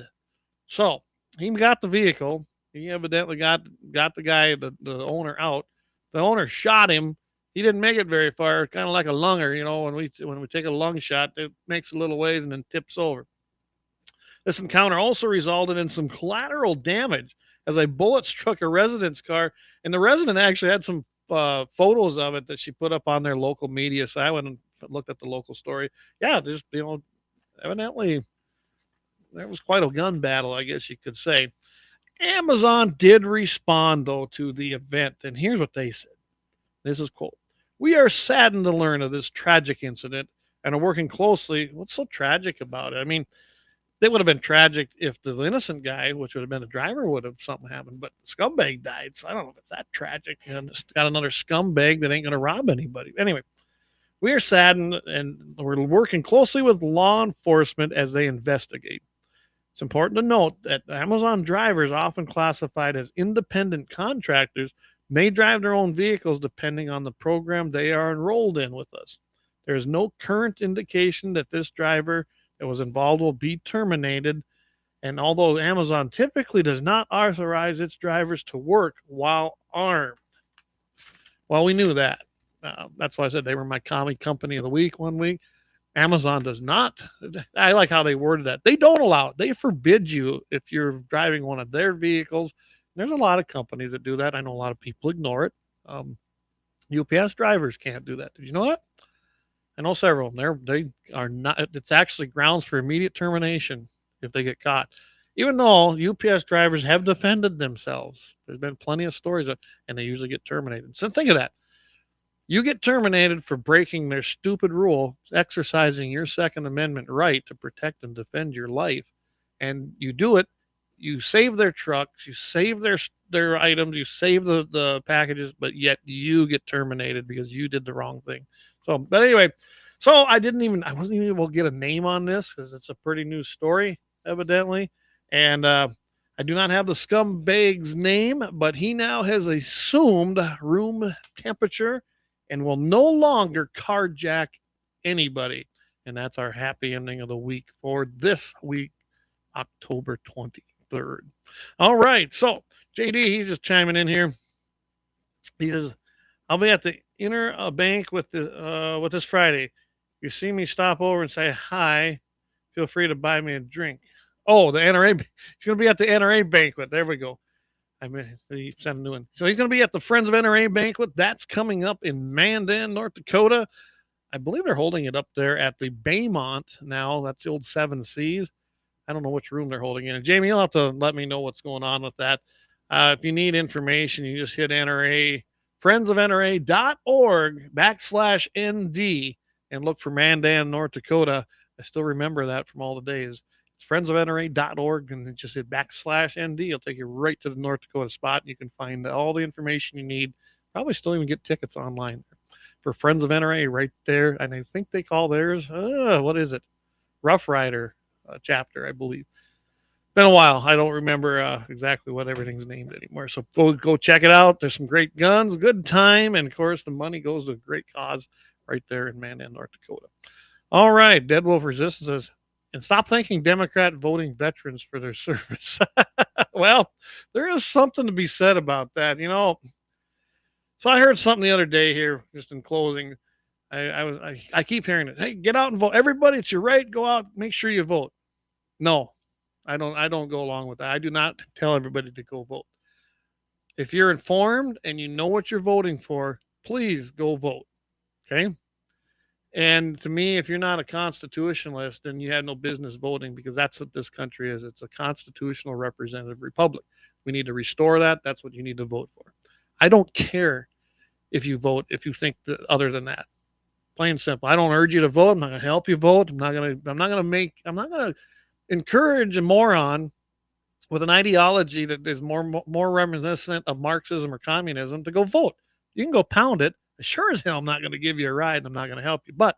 So he got the vehicle. He evidently got the guy, the owner, out. The owner shot him. He didn't make it very far, kind of like a lunger. When we take a lung shot, it makes a little ways and then tips over. This encounter also resulted in some collateral damage as a bullet struck a resident's car, and the resident actually had some photos of it that she put up on their local media. So I went and looked at the local story. Yeah, just evidently there was quite a gun battle, I guess you could say. Amazon did respond, though, to the event, and here's what they said. This is quote: "We are saddened to learn of this tragic incident and are working closely." What's so tragic about it? I mean, it would have been tragic if the innocent guy, which would have been the driver, would have something happened, but the scumbag died. So I don't know if it's that tragic. And it's got another scumbag that ain't going to rob anybody. Anyway, we are saddened and we're working closely with law enforcement as they investigate. It's important to note that Amazon drivers, often classified as independent contractors, may drive their own vehicles depending on the program they are enrolled in with us. There is no current indication that this driver that was involved will be terminated. And although Amazon typically does not authorize its drivers to work while armed, well, we knew that. That's why I said they were my commie company of the week one week. Amazon does not. I like how they worded that. They don't allow it. They forbid you if you're driving one of their vehicles. There's a lot of companies that do that. I know a lot of people ignore it. UPS drivers can't do that. Did you know that? I know several of them. They are not. It's actually grounds for immediate termination if they get caught. Even though UPS drivers have defended themselves, there's been plenty of stories and they usually get terminated. So think of that. You get terminated for breaking their stupid rule, exercising your Second Amendment right to protect and defend your life, and you do it. You save their trucks, you save their items, you save the packages, but yet you get terminated because you did the wrong thing. So, but anyway, so I wasn't even able to get a name on this because it's a pretty new story, evidently, and I do not have the scumbag's name, but he now has assumed room temperature and will no longer carjack anybody. And that's our happy ending of the week for this week, October 23rd. All right. So JD, he's just chiming in here. He says, "I'll be at the inner bank with this Friday. You see me, stop over and say hi. Feel free to buy me a drink." Oh, the NRA. He's going to be at the NRA banquet. There we go. I mean, he sent a new one. So he's going to be at the Friends of NRA banquet. That's coming up in Mandan, North Dakota. I believe they're holding it up there at the Baymont now. That's the old Seven Seas. I don't know which room they're holding in. And Jamie, you'll have to let me know what's going on with that. If you need information, you just hit NRA, friendsofnra.org/ND and look for Mandan, North Dakota. I still remember that from all the days. It's friendsofnra.org and just hit /ND. It'll take you right to the North Dakota spot. You can find all the information you need. Probably still even get tickets online for Friends of NRA right there. And I think they call theirs, what is it? Rough Rider chapter, I believe. Been a while. I don't remember exactly what everything's named anymore. So go check it out. There's some great guns, good time. And of course, the money goes to a great cause right there in Mandan, North Dakota. All right. Dead Wolf Resistance says, and stop thanking Democrat voting veterans for their service. Well, there is something to be said about that. So I heard something the other day here, just in closing. I keep hearing it. Hey, get out and vote. Everybody, it's your right. Go out, make sure you vote. No, I don't go along with that. I do not tell everybody to go vote. If you're informed and you know what you're voting for, please go vote. Okay? And to me, if you're not a constitutionalist, then you have no business voting, because that's what this country is. It's a constitutional representative republic. We need to restore that. That's what you need to vote for. I don't care if you vote if you think other than that. Plain and simple. I don't urge you to vote. I'm not going to help you vote. I'm not going to encourage a moron with an ideology that is more reminiscent of Marxism or communism to go vote. You can go pound it. Sure as hell, I'm not going to give you a ride. And I'm not going to help you. But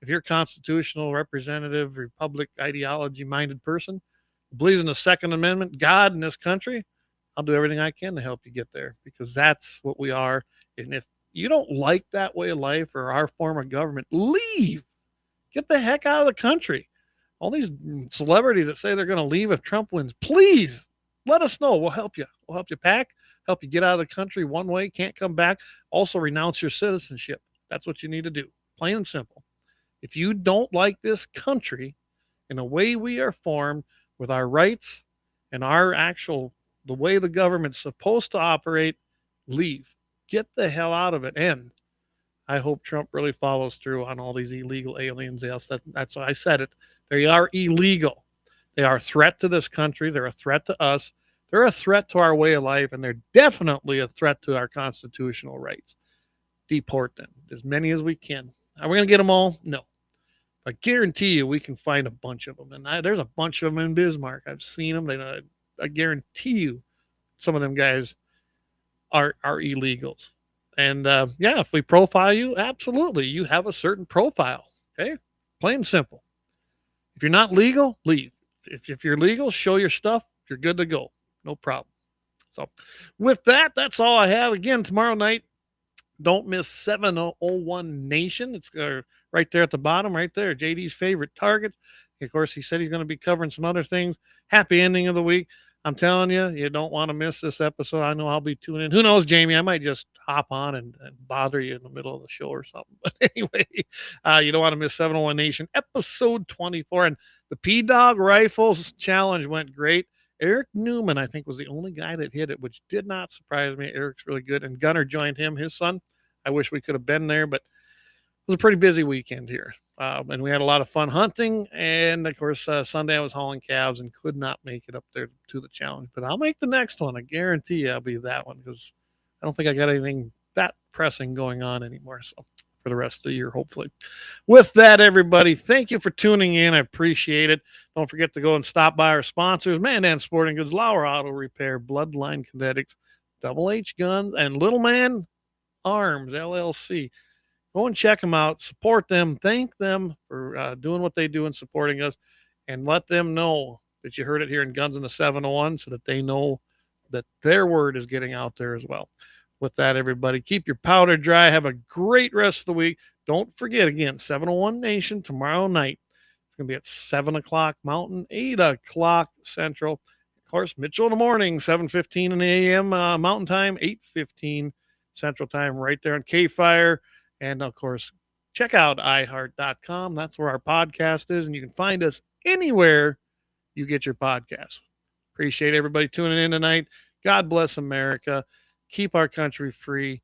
if you're a constitutional representative, republic ideology minded person, who believes in the Second Amendment, God in this country, I'll do everything I can to help you get there, because that's what we are. And if you don't like that way of life or our form of government, leave. Get the heck out of the country. All these celebrities that say they're going to leave if Trump wins, please let us know. We'll help you. We'll help you pack, help you get out of the country one way, can't come back. Also, renounce your citizenship. That's what you need to do. Plain and simple. If you don't like this country and the way we are formed with our rights and the way the government's supposed to operate, leave. Get the hell out of it. And I hope Trump really follows through on all these illegal aliens. Yes, that's why I said it. They are illegal. They are a threat to this country. They're a threat to us. They're a threat to our way of life, and they're definitely a threat to our constitutional rights. Deport them, as many as we can. Are we going to get them all? No. I guarantee you we can find a bunch of them. And there's a bunch of them in Bismarck. I've seen them. I guarantee you some of them guys are illegals. And if we profile you, absolutely. You have a certain profile. Okay? Plain and simple. If you're not legal, leave. If you're legal, show your stuff. You're good to go. No problem. So with that, that's all I have. Again, tomorrow night, don't miss 701 Nation. It's right there at the bottom, right there. JD's favorite targets. Of course, he said he's going to be covering some other things. Happy ending of the week. I'm telling you, you don't want to miss this episode. I know I'll be tuning in. Who knows, Jamie? I might just hop on and bother you in the middle of the show or something. But anyway, you don't want to miss 701 Nation, episode 24. And the P-Dog Rifles Challenge went great. Eric Newman, I think, was the only guy that hit it, which did not surprise me. Eric's really good. And Gunner joined him, his son. I wish we could have been there, but it was a pretty busy weekend here. And we had a lot of fun hunting. And, of course, Sunday I was hauling calves and could not make it up there to the challenge. But I'll make the next one. I guarantee you I'll be that one, because I don't think I got anything that pressing going on anymore. So for the rest of the year, hopefully. With that, everybody, thank you for tuning in. I appreciate it. Don't forget to go and stop by our sponsors, Mandan Sporting Goods, Lauer Auto Repair, Bloodline Kinetics, Double H Guns, and Little Man Arms, LLC. Go and check them out. Support them. Thank them for doing what they do and supporting us. And let them know that you heard it here in Guns in the 701, so that they know that their word is getting out there as well. With that, everybody, keep your powder dry. Have a great rest of the week. Don't forget, again, 701 Nation tomorrow night. It's going to be at 7 o'clock Mountain, 8 o'clock Central. Of course, Mitchell in the morning, 7:15 in the a.m. Mountain Time, 8:15 Central Time, right there on KFYR. And, of course, check out iHeart.com. That's where our podcast is, and you can find us anywhere you get your podcast. Appreciate everybody tuning in tonight. God bless America. Keep our country free.